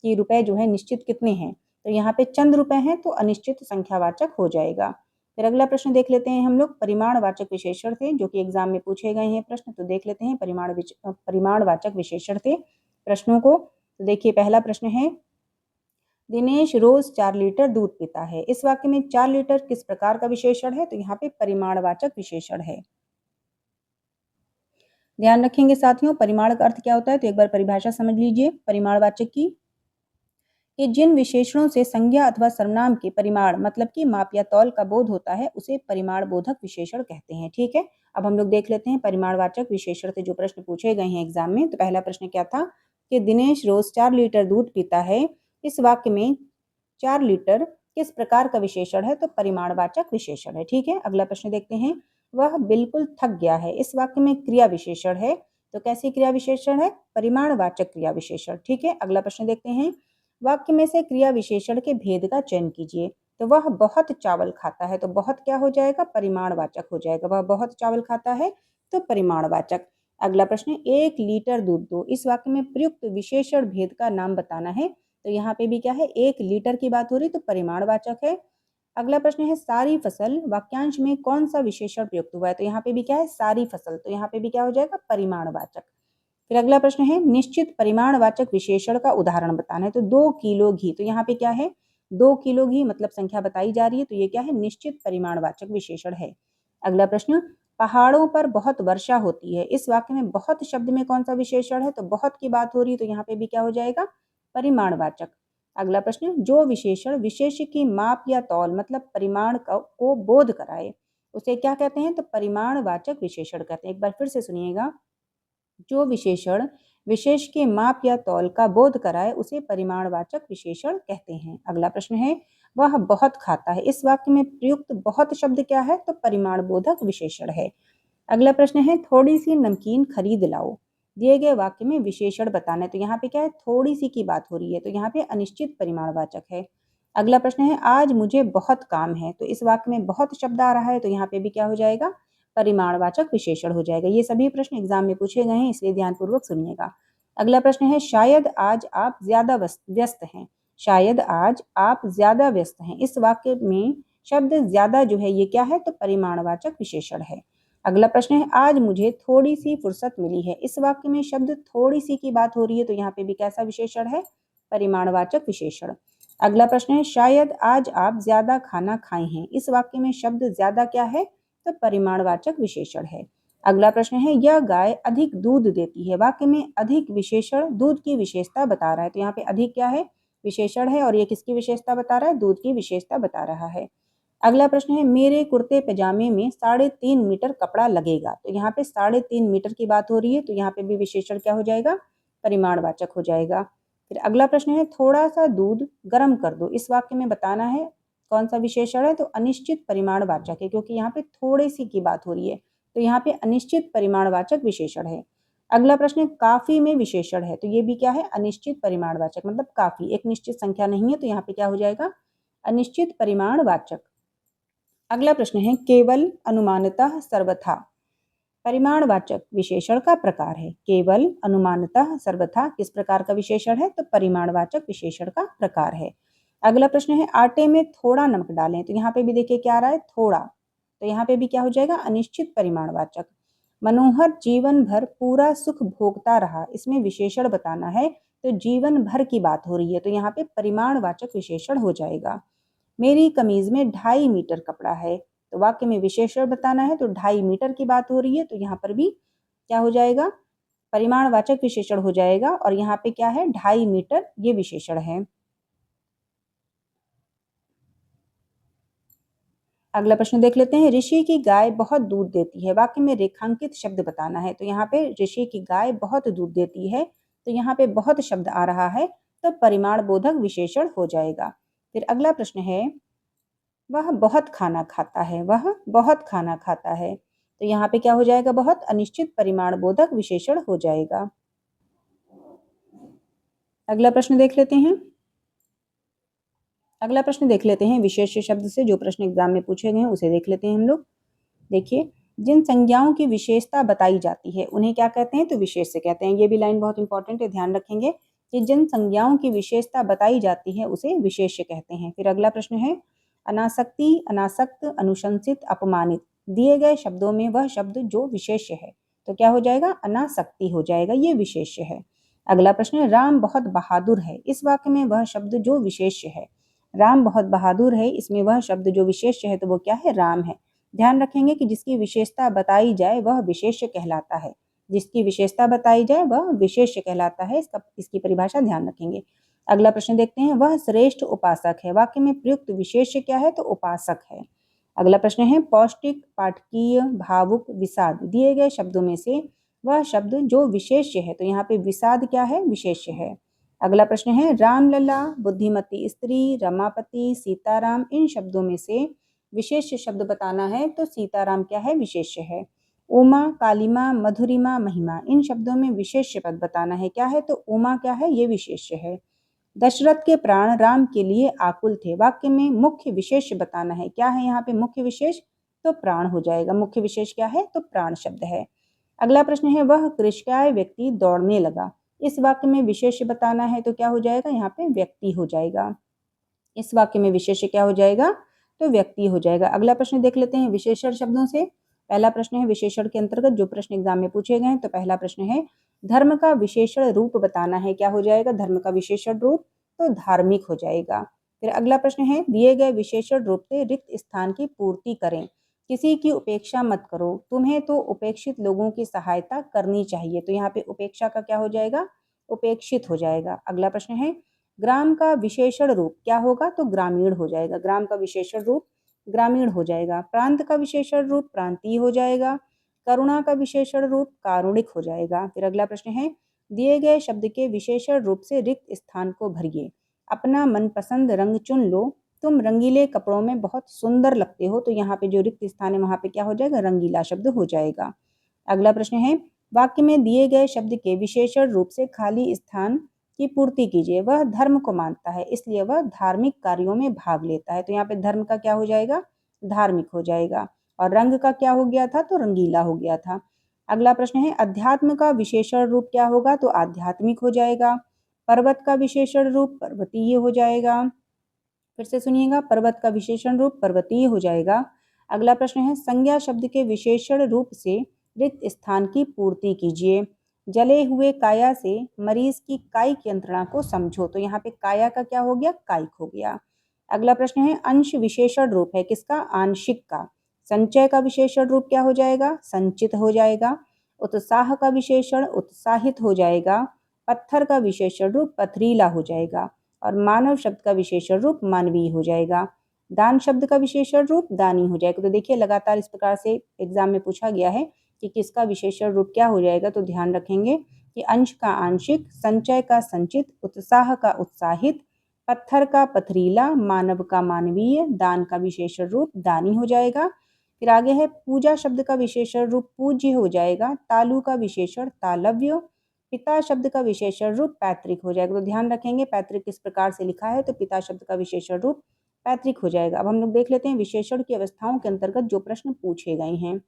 कि रुपए जो है निश्चित कितने हैं। तो यहाँ पे चंद रुपए हैं तो अनिश्चित संख्यावाचक हो जाएगा। फिर अगला प्रश्न देख लेते हैं हम लोग परिमाणवाचक विशेषण थे जो कि एग्जाम में पूछे गए हैं प्रश्न। तो देख लेते हैं परिमाणवाचक विशेषण थे प्रश्नों को। तो देखिए पहला प्रश्न है दिनेश रोज 4 लीटर दूध पीता है। इस वाक्य में 4 लीटर किस प्रकार का विशेषण है? तो यहाँ पे परिमाणवाचक विशेषण है। ध्यान रखेंगे साथियों परिमाण का अर्थ क्या होता है। तो एक बार परिभाषा समझ लीजिए परिमाणवाचक की। कि जिन विशेषणों से संज्ञा अथवा सर्वनाम के परिमाण मतलब कि माप या तौल का बोध होता है उसे परिमाण बोधक विशेषण कहते हैं। ठीक है, अब हम लोग देख लेते हैं परिमाणवाचक विशेषण से जो प्रश्न पूछे गए हैं एग्जाम में। तो पहला प्रश्न क्या था कि दिनेश रोज 4 लीटर दूध पीता है। इस वाक्य में 4 लीटर किस प्रकार का विशेषण है? तो परिमाणवाचक विशेषण है। ठीक है, अगला प्रश्न देखते हैं। वह बिल्कुल थक गया है। इस वाक्य में क्रिया विशेषण है, तो कैसी क्रिया विशेषण है? परिमाणवाचक क्रिया विशेषण। ठीक है, अगला प्रश्न देखते हैं। वाक्य में से क्रिया विशेषण के भेद का चयन कीजिए। तो वह बहुत चावल खाता है, तो बहुत क्या हो जाएगा? परिमाणवाचक हो जाएगा। वह बहुत चावल खाता है तो परिमाणवाचक। अगला प्रश्न, 1 लीटर दूध दो। इस वाक्य में प्रयुक्त विशेषण भेद का नाम बताना है। तो यहाँ पे भी क्या है? 1 लीटर की बात हो रही तो परिमाणवाचक है। अगला प्रश्न है सारी फसल। वाक्यांश में कौन सा विशेषण प्रयुक्त हुआ है? तो यहाँ पे भी क्या है? सारी फसल, तो यहाँ पे भी क्या हो जाएगा? परिमाणवाचक। फिर अगला प्रश्न है निश्चित परिमाणवाचक विशेषण का उदाहरण बताना है। तो 2 किलो घी, तो यहाँ पे क्या है? 2 किलो घी मतलब संख्या बताई जा रही है, तो ये क्या है? निश्चित परिमाणवाचक विशेषण है। अगला प्रश्न, पहाड़ों पर बहुत वर्षा होती है। इस वाक्य में बहुत शब्द में कौन सा विशेषण है? तो बहुत की बात हो रही है, तो यहाँ पे भी क्या हो जाएगा? परिमाणवाचक। अगला प्रश्न, जो विशेषण विशेष्य की माप या तौल मतलब परिमाण को बोध कराए उसे क्या कहते हैं? तो परिमाणवाचक विशेषण कहते हैं। एक बार फिर से सुनिएगा, जो विशेषण विशेष के माप या तौल का बोध कराए उसे परिमाणवाचक विशेषण कहते हैं। अगला प्रश्न है वह बहुत खाता है। इस वाक्य में प्रयुक्त बहुत शब्द क्या है? तो परिमाण बोधक विशेषण है। अगला प्रश्न है थोड़ी सी नमकीन खरीद लाओ। दिए गए वाक्य में विशेषण बताना है। तो यहाँ पे क्या है? थोड़ी सी की बात हो रही है, तो यहाँ पे अनिश्चित परिमाणवाचक है। अगला प्रश्न है आज मुझे बहुत काम है। तो इस वाक्य में बहुत शब्द आ रहा है, तो यहाँ पे भी क्या हो जाएगा? परिमाणवाचक विशेषण हो जाएगा। ये सभी प्रश्न एग्जाम में पूछे गए हैं, इसलिए ध्यानपूर्वक सुनिएगा। अगला प्रश्न है शायद आज आप ज्यादा व्यस्त हैं। शायद आज आप ज्यादा व्यस्त हैं। इस वाक्य में शब्द ज्यादा जो है ये क्या है? तो परिमाणवाचक विशेषण है। अगला प्रश्न है आज मुझे थोड़ी सी फुर्सत मिली है। इस वाक्य में शब्द थोड़ी सी की बात हो रही है, तो यहाँ पे भी कैसा विशेषण है? परिमाणवाचक विशेषण। अगला प्रश्न है शायद आज आप ज्यादा खाना खाए हैं। इस वाक्य में शब्द ज्यादा क्या है? तो परिमाणवाचक विशेषण है। अगला प्रश्न है यह गाय अधिक दूध देती है। वाक्य में अधिक विशेषण दूध की विशेषता बता रहा है, तो यहाँ पे अधिक क्या है? विशेषण है, और ये किसकी विशेषता बता रहा है? दूध की विशेषता बता रहा है। अगला प्रश्न है मेरे कुर्ते पजामे में 3.5 मीटर कपड़ा लगेगा। तो यहाँ पे 3.5 मीटर की बात हो रही है, तो यहाँ पे भी विशेषण क्या हो जाएगा? परिमाणवाचक हो जाएगा। फिर अगला प्रश्न है थोड़ा सा दूध गर्म कर दो। इस वाक्य में बताना है कौन सा विशेषण है? तो अनिश्चित परिमाणवाचक है, क्योंकि यहाँ पे थोड़े सी की बात हो रही है, तो यहाँ पे अनिश्चित परिमाणवाचक विशेषण है। अगला प्रश्न काफी में विशेषण है, तो ये भी क्या है? अनिश्चित परिमाणवाचक, मतलब काफी एक निश्चित संख्या नहीं है, तो यहाँ पे क्या हो जाएगा? अनिश्चित परिमाणवाचक। अगला प्रश्न है केवल अनुमानतः सर्वथा परिमाणवाचक विशेषण का प्रकार है। केवल अनुमानतः सर्वथा किस प्रकार का विशेषण है? तो परिमाणवाचक विशेषण का प्रकार है। अगला प्रश्न है आटे में थोड़ा नमक डालें। तो यहाँ पे भी देखिए क्या आ रहा है? थोड़ा, तो यहाँ पे भी क्या हो जाएगा? अनिश्चित परिमाणवाचक। मनोहर जीवन भर पूरा सुख भोगता रहा। इसमें विशेषण बताना है, तो जीवन भर की बात हो रही है, तो यहाँ पे परिमाणवाचक विशेषण हो जाएगा। मेरी कमीज में 2.5 मीटर कपड़ा है। तो वाक्य में विशेषण बताना है, तो 2.5 मीटर की बात हो रही है, तो यहाँ पर भी क्या हो जाएगा? परिमाणवाचक विशेषण हो जाएगा, और यहाँ पे क्या है? 2.5 मीटर ये विशेषण है। अगला प्रश्न देख लेते हैं ऋषि की गाय बहुत दूध देती है। वाक्य में रेखांकित शब्द बताना है। तो यहाँ पे ऋषि की गाय बहुत दूध देती है, तो यहाँ पे बहुत शब्द आ रहा है, तो परिमाण बोधक विशेषण हो जाएगा। फिर अगला प्रश्न है वह बहुत खाना खाता है। वह बहुत खाना खाता है, तो यहाँ पे क्या हो जाएगा? बहुत अनिश्चित परिमाण बोधक विशेषण हो जाएगा। अगला प्रश्न देख लेते हैं। अगला प्रश्न देख लेते हैं विशेष शब्द से। जो प्रश्न एग्जाम में पूछे गए हैं उसे देख लेते हैं हम लोग। देखिए जिन संज्ञाओं की विशेषता बताई जाती है उन्हें क्या कहते हैं? तो विशेष्य कहते हैं। ये भी लाइन बहुत इंपॉर्टेंट है, ध्यान रखेंगे कि जिन संज्ञाओं की विशेषता बताई जाती है उसे विशेष्य कहते हैं। फिर अगला प्रश्न है अनासक्ति, अनासक्त, अनुशंसित, अपमानित। दिए गए शब्दों में वह शब्द जो विशेष्य है, तो क्या हो जाएगा? अनासक्ति हो जाएगा, ये विशेष्य है। अगला प्रश्न राम बहुत बहादुर है। इस वाक्य में वह शब्द जो विशेष्य है, राम बहुत बहादुर है, इसमें वह शब्द जो विशेष्य है तो वो क्या है? राम है। ध्यान रखेंगे कि जिसकी विशेषता बताई जाए वह विशेष्य कहलाता है। जिसकी विशेषता बताई जाए वह विशेष्य कहलाता है। इसकी परिभाषा ध्यान रखेंगे। अगला प्रश्न देखते हैं, वह श्रेष्ठ उपासक है। वाक्य में प्रयुक्त विशेष्य क्या है? तो उपासक है। अगला प्रश्न है, पौष्टिक, पाठकीय, भावुक, विषाद दिए गए शब्दों में से वह शब्द जो विशेष्य है। तो यहाँ पे विषाद क्या है? विशेष्य है। अगला प्रश्न है, रामलला, बुद्धिमती स्त्री, रमापति, सीताराम इन शब्दों में से विशेष्य शब्द बताना है। तो सीताराम क्या है? विशेष्य है। उमा, कालिमा, मधुरिमा, महिमा इन शब्दों में विशेष्य पद बताना है। क्या है? तो उमा क्या है? ये विशेष्य है। दशरथ के प्राण राम के लिए आकुल थे। वाक्य में मुख्य विशेष बताना है। क्या है यहाँ पे मुख्य विशेष? तो प्राण हो जाएगा। मुख्य विशेष क्या है? तो प्राण शब्द है। अगला प्रश्न है, वह कृशकाय व्यक्ति दौड़ने लगा। इस वाक्य में विशेष बताना है। तो क्या हो जाएगा? यहाँ पे व्यक्ति हो जाएगा। इस वाक्य में विशेष क्या हो जाएगा? तो व्यक्ति हो जाएगा। अगला प्रश्न देख लेते हैं विशेषण शब्दों से। पहला प्रश्न है विशेषण के अंतर्गत जो प्रश्न एग्जाम में पूछे गए हैं। तो पहला प्रश्न है, धर्म का विशेषण रूप बताना है। क्या हो जाएगा? धर्म का विशेषण रूप तो धार्मिक हो जाएगा। फिर अगला प्रश्न है, दिए गए विशेषण रूप से रिक्त स्थान की पूर्ति करें। किसी की उपेक्षा मत करो, तुम्हें तो उपेक्षित लोगों की सहायता करनी चाहिए। तो यहाँ पे उपेक्षा का क्या हो जाएगा? उपेक्षित हो जाएगा। अगला प्रश्न है, ग्राम का विशेषण रूप क्या होगा? तो ग्रामीण हो जाएगा। ग्राम का विशेषण रूप ग्रामीण हो जाएगा। प्रांत का विशेषण रूप प्रांतीय हो जाएगा। करुणा का विशेषण रूप कारुणिक हो जाएगा। फिर अगला प्रश्न है, दिए गए शब्द के विशेषण रूप से रिक्त स्थान को भरिए। अपना मनपसंद रंग चुन लो, तुम रंगीले कपड़ों में बहुत सुंदर लगते हो। तो यहाँ पे जो रिक्त स्थान है वहां पे क्या हो जाएगा? रंगीला शब्द हो जाएगा। अगला प्रश्न है, वाक्य में दिए गए शब्द के विशेषण रूप से खाली स्थान की पूर्ति कीजिए। वह धर्म को मानता है, इसलिए वह धार्मिक कार्यों में भाग लेता है। तो यहाँ पे धर्म का क्या हो जाएगा? धार्मिक हो जाएगा। और रंग का क्या हो गया था? तो रंगीला हो गया था। अगला प्रश्न है, अध्यात्म का विशेषण रूप क्या होगा? तो आध्यात्मिक हो जाएगा। पर्वत का विशेषण रूप पर्वतीय हो जाएगा। फिर से सुनिएगा, पर्वत का विशेषण रूप पर्वतीय हो जाएगा। अगला प्रश्न है, संज्ञा शब्द के विशेषण रूप से रिक्त स्थान की पूर्ति कीजिए। जले हुए काया से मरीज की कायिक यंत्रणा को समझो। तो यहाँ पे काया का क्या हो गया? कायिक हो गया। अगला प्रश्न है, अंश विशेषण रूप है किसका? आंशिक का। संचय का विशेषण रूप क्या हो जाएगा? संचित हो जाएगा। उत्साह का विशेषण उत्साहित हो जाएगा। पत्थर का विशेषण रूप पथरीला हो जाएगा। और मानव शब्द का विशेषण रूप मानवीय हो जाएगा। दान शब्द का विशेषण रूप दानी हो जाएगा। तो देखिए लगातार इस प्रकार से एग्जाम में पूछा गया है कि किसका विशेषण रूप क्या हो जाएगा। तो ध्यान रखेंगे कि अंश का आंशिक, संचय का संचित, उत्साह का उत्साहित, पत्थर का पथरीला, मानव का मानवीय, दान का विशेषण रूप दानी हो जाएगा। फिर आगे है, पूजा शब्द का विशेषण रूप पूज्य हो जाएगा। तालु का विशेषण तालव्य, पिता शब्द का विशेषण रूप पैतृक हो जाएगा। तो ध्यान रखेंगे पैतृक किस प्रकार से लिखा है। तो पिता शब्द का विशेषण रूप पैतृक हो जाएगा। अब हम लोग देख लेते हैं विशेषण की अवस्थाओं के अंतर्गत जो प्रश्न पूछे गए हैं।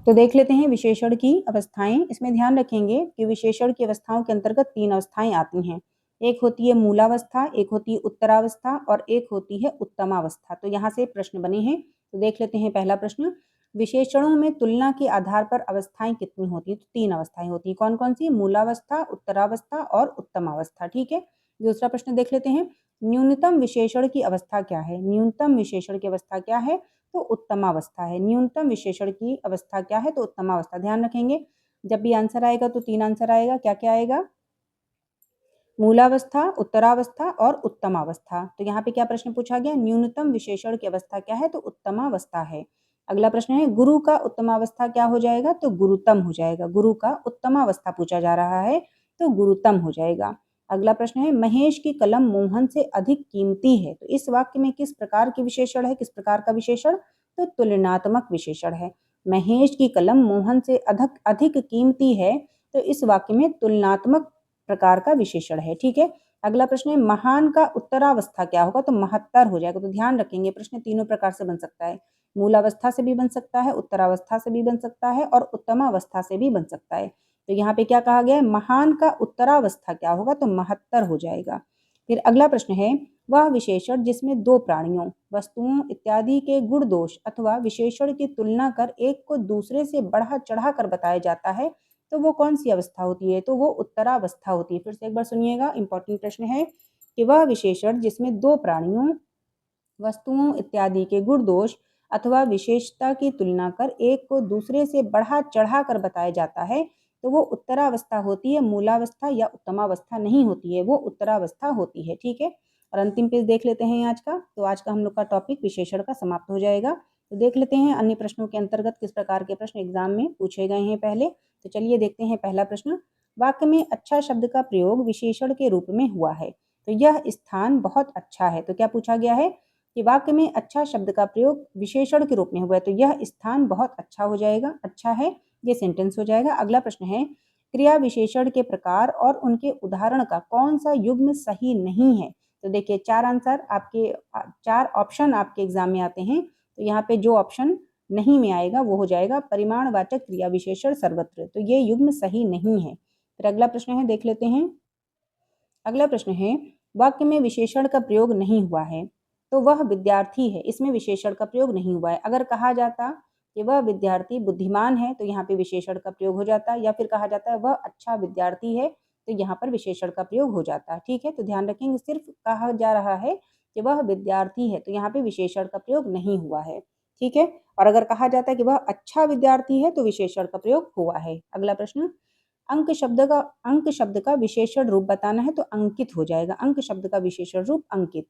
तो देख लेते हैं विशेषण की अवस्थाएं। इसमें ध्यान रखेंगे कि विशेषण की अवस्थाओं के अंतर्गत 3 अवस्थाएं आती हैं। एक होती है मूलावस्था, एक होती है उत्तरावस्था और एक होती है उत्तमावस्था। तो यहाँ से प्रश्न बने हैं। तो देख लेते हैं पहला प्रश्न, विशेषणों में तुलना के आधार पर अवस्थाएं कितनी होती है? तो 3 अवस्थाएं होती है। कौन कौन सी? मूलावस्था, उत्तरावस्था और उत्तमावस्था। ठीक है। दूसरा प्रश्न देख लेते हैं, न्यूनतम विशेषण की अवस्था क्या है? न्यूनतम विशेषण की अवस्था क्या है? तो उत्तमावस्था है। न्यूनतम विशेषण की अवस्था क्या है? तो उत्तमावस्था। ध्यान रखेंगे जब भी आंसर आएगा तो 3 आंसर आएगा। क्या क्या आएगा? मूलावस्था, उत्तरावस्था और उत्तमावस्था। तो यहाँ पे क्या प्रश्न पूछा गया? न्यूनतम विशेषण की अवस्था क्या है? तो उत्तमावस्था है। अगला प्रश्न है, गुरु का उत्तमावस्था क्या हो जाएगा? तो गुरुतम हो जाएगा। गुरु का उत्तमावस्था पूछा जा रहा है तो गुरुतम हो जाएगा। अगला प्रश्न है, महेश की कलम मोहन से अधिक कीमती है। तो इस वाक्य में किस प्रकार की विशेषण है? किस प्रकार का विशेषण? तो तुलनात्मक विशेषण है। महेश की कलम मोहन से अधिक अधिक कीमती है। तो इस वाक्य में तुलनात्मक प्रकार का विशेषण है। ठीक है। अगला प्रश्न है, महान का उत्तरावस्था क्या होगा? तो महत्तर हो जाएगा। तो ध्यान रखेंगे प्रश्न तीनों प्रकार से बन सकता है। मूलावस्था से भी बन सकता है, उत्तरावस्था से भी बन सकता है और उत्तमावस्था से भी बन सकता है। तो यहाँ पे क्या कहा गया है? महान का उत्तरावस्था क्या होगा? तो महत्तर हो जाएगा। फिर अगला प्रश्न है, वह विशेषण जिसमें दो प्राणियों, वस्तुओं इत्यादि के गुण दोष अथवा विशेषण की तुलना कर एक को दूसरे से बढ़ा चढ़ा कर बताया जाता है, तो वो कौन सी अवस्था होती है? तो वो उत्तरावस्था होती है। फिर से एक बार सुनिएगा, इंपॉर्टेंट प्रश्न है कि वह विशेषण जिसमें दो प्राणियों, वस्तुओं इत्यादि के गुण दोष अथवा विशेषता की तुलना कर एक को दूसरे से बढ़ा चढ़ा कर बताया जाता है, तो वो उत्तरावस्था होती है, मूलावस्था या उत्तमावस्था नहीं होती है, वो उत्तरावस्था होती है। ठीक है, और अंतिम पेज देख लेते हैं आज का। तो आज का हम लोग का टॉपिक विशेषण का समाप्त हो जाएगा। तो देख लेते हैं अन्य प्रश्नों के अंतर्गत किस प्रकार के प्रश्न एग्जाम में पूछे गए हैं पहले। तो चलिए देखते हैं पहला प्रश्न। वाक्य में अच्छा शब्द का प्रयोग विशेषण के रूप में हुआ है, तो यह स्थान बहुत अच्छा है। तो क्या पूछा गया है कि वाक्य में अच्छा शब्द का प्रयोग विशेषण के रूप में हुआ है, तो यह स्थान बहुत अच्छा हो जाएगा, अच्छा है, ये सेंटेंस हो जाएगा। अगला प्रश्न है क्रिया विशेषण के प्रकार और उनके उदाहरण का कौन सा युग्म सही नहीं है। तो देखिए चार आंसर आपके, चार ऑप्शन आपके एग्जाम में आते हैं। तो यहाँ पे जो ऑप्शन नहीं में आएगा वो हो जाएगा परिमाणवाचक क्रिया विशेषण सर्वत्र, तो ये युग्म सही नहीं है। फिर अगला प्रश्न है, देख लेते हैं। अगला प्रश्न है वाक्य में विशेषण का प्रयोग नहीं हुआ है, तो वह विद्यार्थी है, इसमें विशेषण का प्रयोग नहीं हुआ है। अगर कहा जाता कि वह विद्यार्थी बुद्धिमान है, तो यहाँ पे विशेषण का प्रयोग हो जाता, या फिर कहा जाता है वह अच्छा विद्यार्थी है, तो यहाँ पर विशेषण का प्रयोग हो जाता। ठीक है, तो ध्यान रखेंगे सिर्फ कहा जा रहा है कि वह विद्यार्थी है, तो यहाँ पे विशेषण का प्रयोग नहीं हुआ है। ठीक है, और अगर कहा जाता है कि वह अच्छा विद्यार्थी है, तो विशेषण का प्रयोग हुआ है। अगला प्रश्न, अंक शब्द का विशेषण रूप बताना है, तो अंकित हो जाएगा। अंक शब्द का विशेषण रूप अंकित।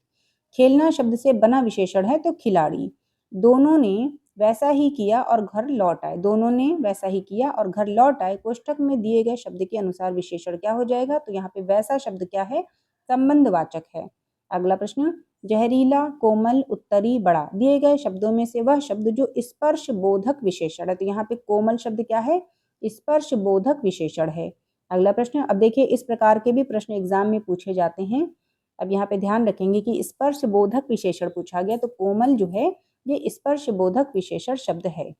खेलना शब्द से बना विशेषण है, तो खिलाड़ी। दोनों ने वैसा ही किया और घर लौट आए, दोनों ने वैसा ही किया और घर लौट आए कोष्ठक में दिए गए शब्द के अनुसार विशेषण क्या हो जाएगा। तो यहाँ पे वैसा शब्द क्या है, संबंधवाचक है। अगला प्रश्न, जहरीला, कोमल, उत्तरी, बड़ा, दिए गए शब्दों में से वह शब्द जो स्पर्श बोधक विशेषण है, तो यहाँ पे कोमल शब्द क्या है, स्पर्श बोधक विशेषण है। अगला प्रश्न, अब देखिए इस प्रकार के भी प्रश्न एग्जाम में पूछे जाते हैं। अब यहाँ पे ध्यान रखेंगे कि स्पर्श बोधक विशेषण पूछा गया, तो कोमल जो है ये स्पर्श बोधक विशेषण शब्द है।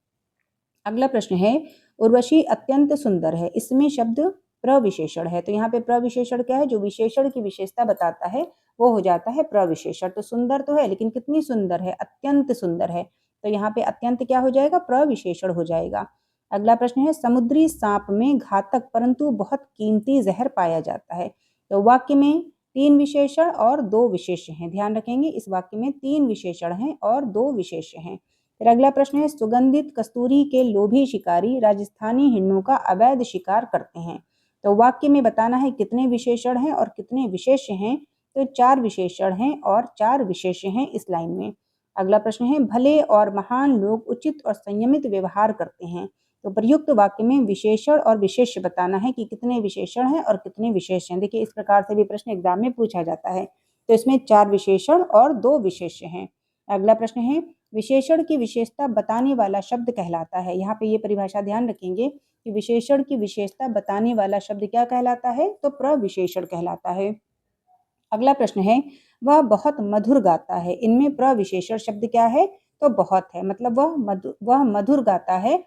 अगला प्रश्न है उर्वशी अत्यंत सुंदर है, इसमें शब्द प्रविशेषण है, तो यहाँ पे प्रविशेषण क्या है, जो विशेषण की विशेषता बताता है वो हो जाता है प्रविशेषण। तो सुंदर तो है लेकिन कितनी सुंदर है, अत्यंत सुंदर है, तो यहाँ पे अत्यंत क्या हो जाएगा, प्रविशेषण हो जाएगा। अगला प्रश्न है समुद्री सांप में घातक परंतु बहुत कीमती जहर पाया जाता है, तो वाक्य में तीन विशेषण और दो विशेष्य हैं। ध्यान रखेंगे इस वाक्य में तीन विशेषण हैं और दो विशेष्य हैं। फिर अगला प्रश्न है सुगंधित कस्तूरी के लोभी शिकारी राजस्थानी हिरणों का अवैध शिकार करते हैं, तो वाक्य में बताना है कितने विशेषण हैं और कितने विशेष्य हैं। तो चार विशेषण हैं और चार विशेष्य हैं इस लाइन में। अगला प्रश्न है भले और महान लोग उचित और संयमित व्यवहार करते हैं, तो प्रयुक्त वाक्य में विशेषण और विशेष्य बताना है कि कितने विशेषण हैं और कितने विशेष्य हैं। देखिए इस प्रकार से भी प्रश्न एग्जाम में पूछा जाता है, तो इसमें चार विशेषण और दो विशेष्य हैं। अगला प्रश्न है विशेषण की विशेषता बताने वाला शब्द कहलाता है, यहाँ पे ये परिभाषा ध्यान रखेंगे कि विशेषण की विशेषता बताने वाला शब्द क्या कहलाता है, तो प्रविशेषण कहलाता है। अगला प्रश्न है वह बहुत मधुर गाता है, इनमें प्रविशेषण शब्द क्या है, तो बहुत है, मतलब वह मधुर गाता है,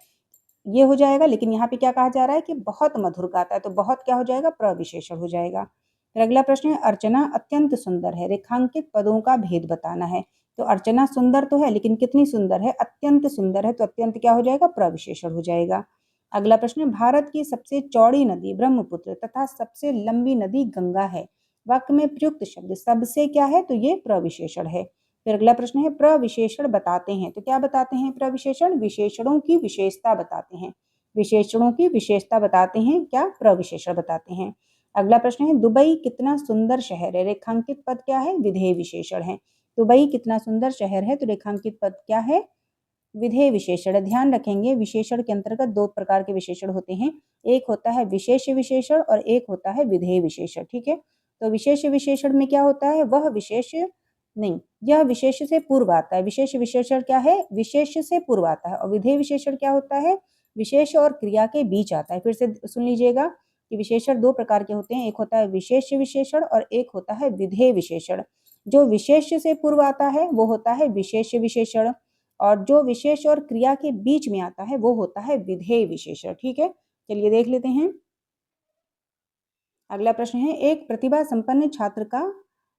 ये हो जाएगा। लेकिन यहाँ पे क्या कहा जा रहा है कि बहुत मधुर गाता है, तो बहुत क्या हो जाएगा, प्रविशेषण हो जाएगा। फिर अगला प्रश्न है अर्चना अत्यंत सुंदर है, रेखांकित पदों का भेद बताना है, तो अर्चना सुंदर तो है लेकिन कितनी सुंदर है, अत्यंत सुंदर है, तो अत्यंत क्या हो जाएगा, प्रविशेषण हो जाएगा। अगला प्रश्न भारत की सबसे चौड़ी नदी ब्रह्मपुत्र तथा सबसे लंबी नदी गंगा है, वाक्य में प्रयुक्त शब्द सबसे क्या है, तो ये प्रविशेषण है। फिर अगला प्रश्न है प्रविशेषण बताते हैं, तो क्या बताते हैं प्रविशेषण, विशेषणों की विशेषता बताते हैं, विशेषणों की विशेषता बताते हैं, क्या प्रविशेषण बताते हैं। अगला प्रश्न है दुबई कितना सुंदर शहर है, रेखांकित पद क्या है, विधेय विशेषण है, दुबई कितना सुंदर शहर है, तो रेखांकित पद क्या है, विधेय विशेषण। ध्यान रखेंगे विशेषण के अंतर्गत दो प्रकार के विशेषण होते हैं, एक होता है विशेष विशेषण और एक होता है विधेय विशेषण। ठीक है, तो विशेष विशेषण में क्या होता है, वह विशेष नहीं, यह विशेष से पूर्व आता है, विशेष विशेषण क्या है, विशेष से पूर्व आता है, और विधेय विशेषण क्या होता है, विशेष और क्रिया के बीच आता है। फिर से सुन लीजिएगा कि विशेषण दो प्रकार के होते हैं, एक होता है विशेष विशेषण और एक होता है विधेय विशेषण। जो विशेष से पूर्व आता है वो होता है विशेष विशेषण, और जो विशेष और क्रिया के बीच में आता है वो होता है विधेय विशेषण। ठीक है, चलिए देख लेते हैं। अगला प्रश्न है एक प्रतिभा संपन्न छात्र का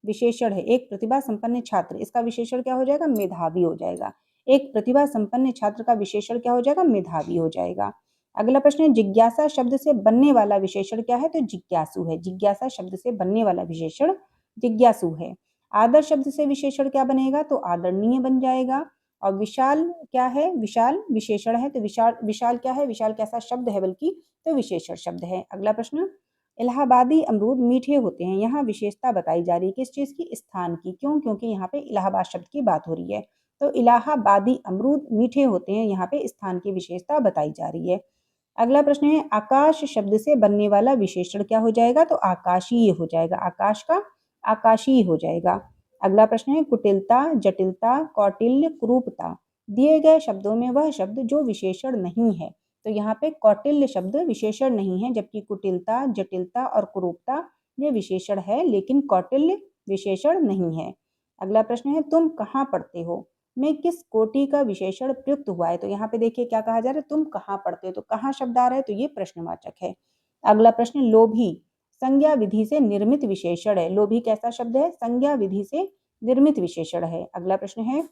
विशेषण है, एक प्रतिभा संपन्न छात्र, इसका विशेषण क्या हो जाएगा, मेधावी हो जाएगा। एक प्रतिभा संपन्न छात्र का विशेषण क्या हो जाएगा, मेधावी हो जाएगा। अगला प्रश्न है जिज्ञासा शब्द से बनने वाला विशेषण क्या है, तो जिज्ञासु है, जिज्ञासा शब्द से बनने वाला विशेषण जिज्ञासु है। आदर शब्द से विशेषण क्या बनेगा, तो आदरणीय बन जाएगा। और विशाल क्या है? विशाल विशेषण है, तो विशाल विशाल क्या है? विशाल कैसा शब्द है बल्कि, तो विशेषण शब्द है। अगला प्रश्न, इलाहाबादी अमरूद मीठे होते हैं, यहाँ विशेषता बताई जा रही है किस चीज़ की? स्थान की। क्यों? क्योंकि यहाँ पे इलाहाबाद शब्द की बात हो रही है। तो इलाहाबादी अमरूद मीठे होते हैं, यहाँ पे स्थान की विशेषता बताई जा रही है। अगला प्रश्न है, आकाश शब्द से बनने वाला विशेषण क्या हो जाएगा? तो आकाशीय हो जाएगा। आकाश का आकाशीय हो जाएगा। अगला प्रश्न है, कुटिलता, जटिलता, कौटिल्य, कुरूपता दिए गए शब्दों में वह शब्द जो विशेषण नहीं है। तो यहाँ पे कौटिल्य शब्द विशेषण नहीं है, जबकि कुटिलता, जटिलता और कुरूपता ये विशेषण है, लेकिन कौटिल्य विशेषण नहीं है। अगला प्रश्न है, तुम कहाँ पढ़ते हो में किस कोटि का विशेषण प्रयुक्त हुआ है? तो यहाँ पे देखिए क्या कहा जा रहा है, तुम कहाँ पढ़ते हो, तो कहाँ शब्द आ रहा है, तो ये प्रश्नवाचक है। अगला प्रश्न, लोभी संज्ञा विधि से निर्मित विशेषण है। लोभी कैसा शब्द है? संज्ञा विधि से निर्मित विशेषण है। अगला प्रश्न है,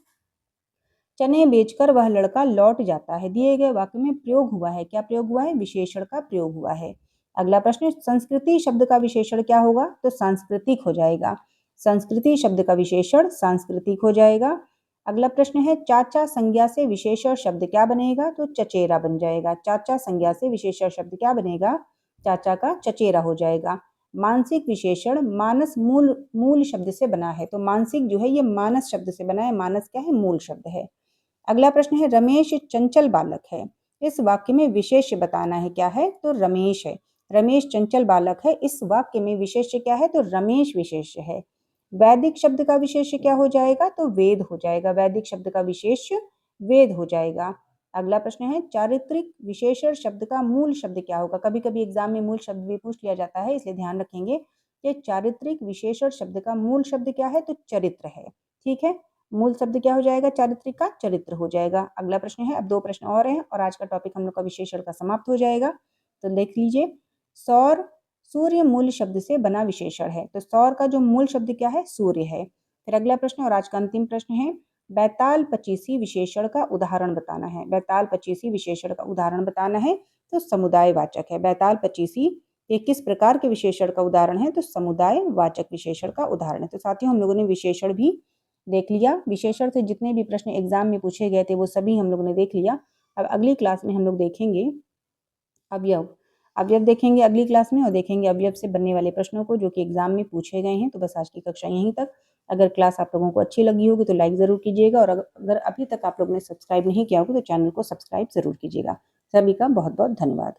चने बेचकर वह लड़का लौट जाता है, दिए गए वाक्य में प्रयोग हुआ है। क्या प्रयोग हुआ है? विशेषण का प्रयोग हुआ है। अगला प्रश्न, संस्कृति शब्द का विशेषण क्या होगा? तो सांस्कृतिक हो जाएगा। संस्कृति शब्द का विशेषण सांस्कृतिक हो जाएगा। अगला प्रश्न है, चाचा संज्ञा से विशेषण शब्द क्या बनेगा? तो चचेरा बन जाएगा। चाचा संज्ञा से विशेषण शब्द क्या बनेगा? चाचा का चचेरा हो जाएगा। मानसिक विशेषण मानस मूल मूल शब्द से बना है, तो मानसिक जो है ये मानस शब्द से बना है। मानस क्या है? मूल शब्द है। अगला प्रश्न है, रमेश चंचल बालक है, इस वाक्य में विशेष्य बताना है। क्या है? तो रमेश है। रमेश चंचल बालक है, इस वाक्य में विशेष्य क्या है? तो रमेश विशेष्य है। वैदिक शब्द का विशेष्य क्या हो जाएगा? तो वेद हो जाएगा। वैदिक शब्द का विशेष्य वेद हो जाएगा। अगला प्रश्न है, चारित्रिक विशेषण शब्द का मूल शब्द क्या होगा? कभी कभी एग्जाम में मूल शब्द भी पूछ लिया जाता है, इसलिए ध्यान रखेंगे कि चारित्रिक विशेषण शब्द का मूल शब्द क्या है? तो चरित्र है। ठीक है, मूल शब्द क्या हो जाएगा? चारित्रिक का चरित्र हो जाएगा। अगला प्रश्न है, अब दो प्रश्न और हैं और आज का टॉपिक हम लोग का विशेषण का समाप्त हो जाएगा। तो देख लीजिए, सौर सूर्य मूल शब्द से बना विशेषण है, तो सौर का जो मूल शब्द क्या है? सूर्य है। फिर अगला प्रश्न और आज का अंतिम प्रश्न है, बैताल पचीसी विशेषण का उदाहरण बताना है। बैताल पचीसी विशेषण का उदाहरण बताना है, तो समुदाय वाचक है। बैताल पचीसी ये किस प्रकार के विशेषण का उदाहरण है? तो समुदाय वाचक विशेषण का उदाहरण है। तो साथियों, हम लोगों ने विशेषण भी देख लिया। विशेषण से जितने भी प्रश्न एग्जाम में पूछे गए थे वो सभी हम लोगों ने देख लिया। अब अगली क्लास में हम लोग देखेंगे अवयव। अवयव देखेंगे अगली क्लास में, और देखेंगे अवयव से बनने वाले प्रश्नों को जो कि एग्जाम में पूछे गए हैं। तो बस आज की कक्षा यहीं तक। अगर क्लास आप लोगों को अच्छी लगी होगी तो लाइक ज़रूर कीजिएगा, और अगर अभी तक आप लोगों ने सब्सक्राइब नहीं किया होगा तो चैनल को सब्सक्राइब ज़रूर कीजिएगा। सभी का बहुत बहुत धन्यवाद।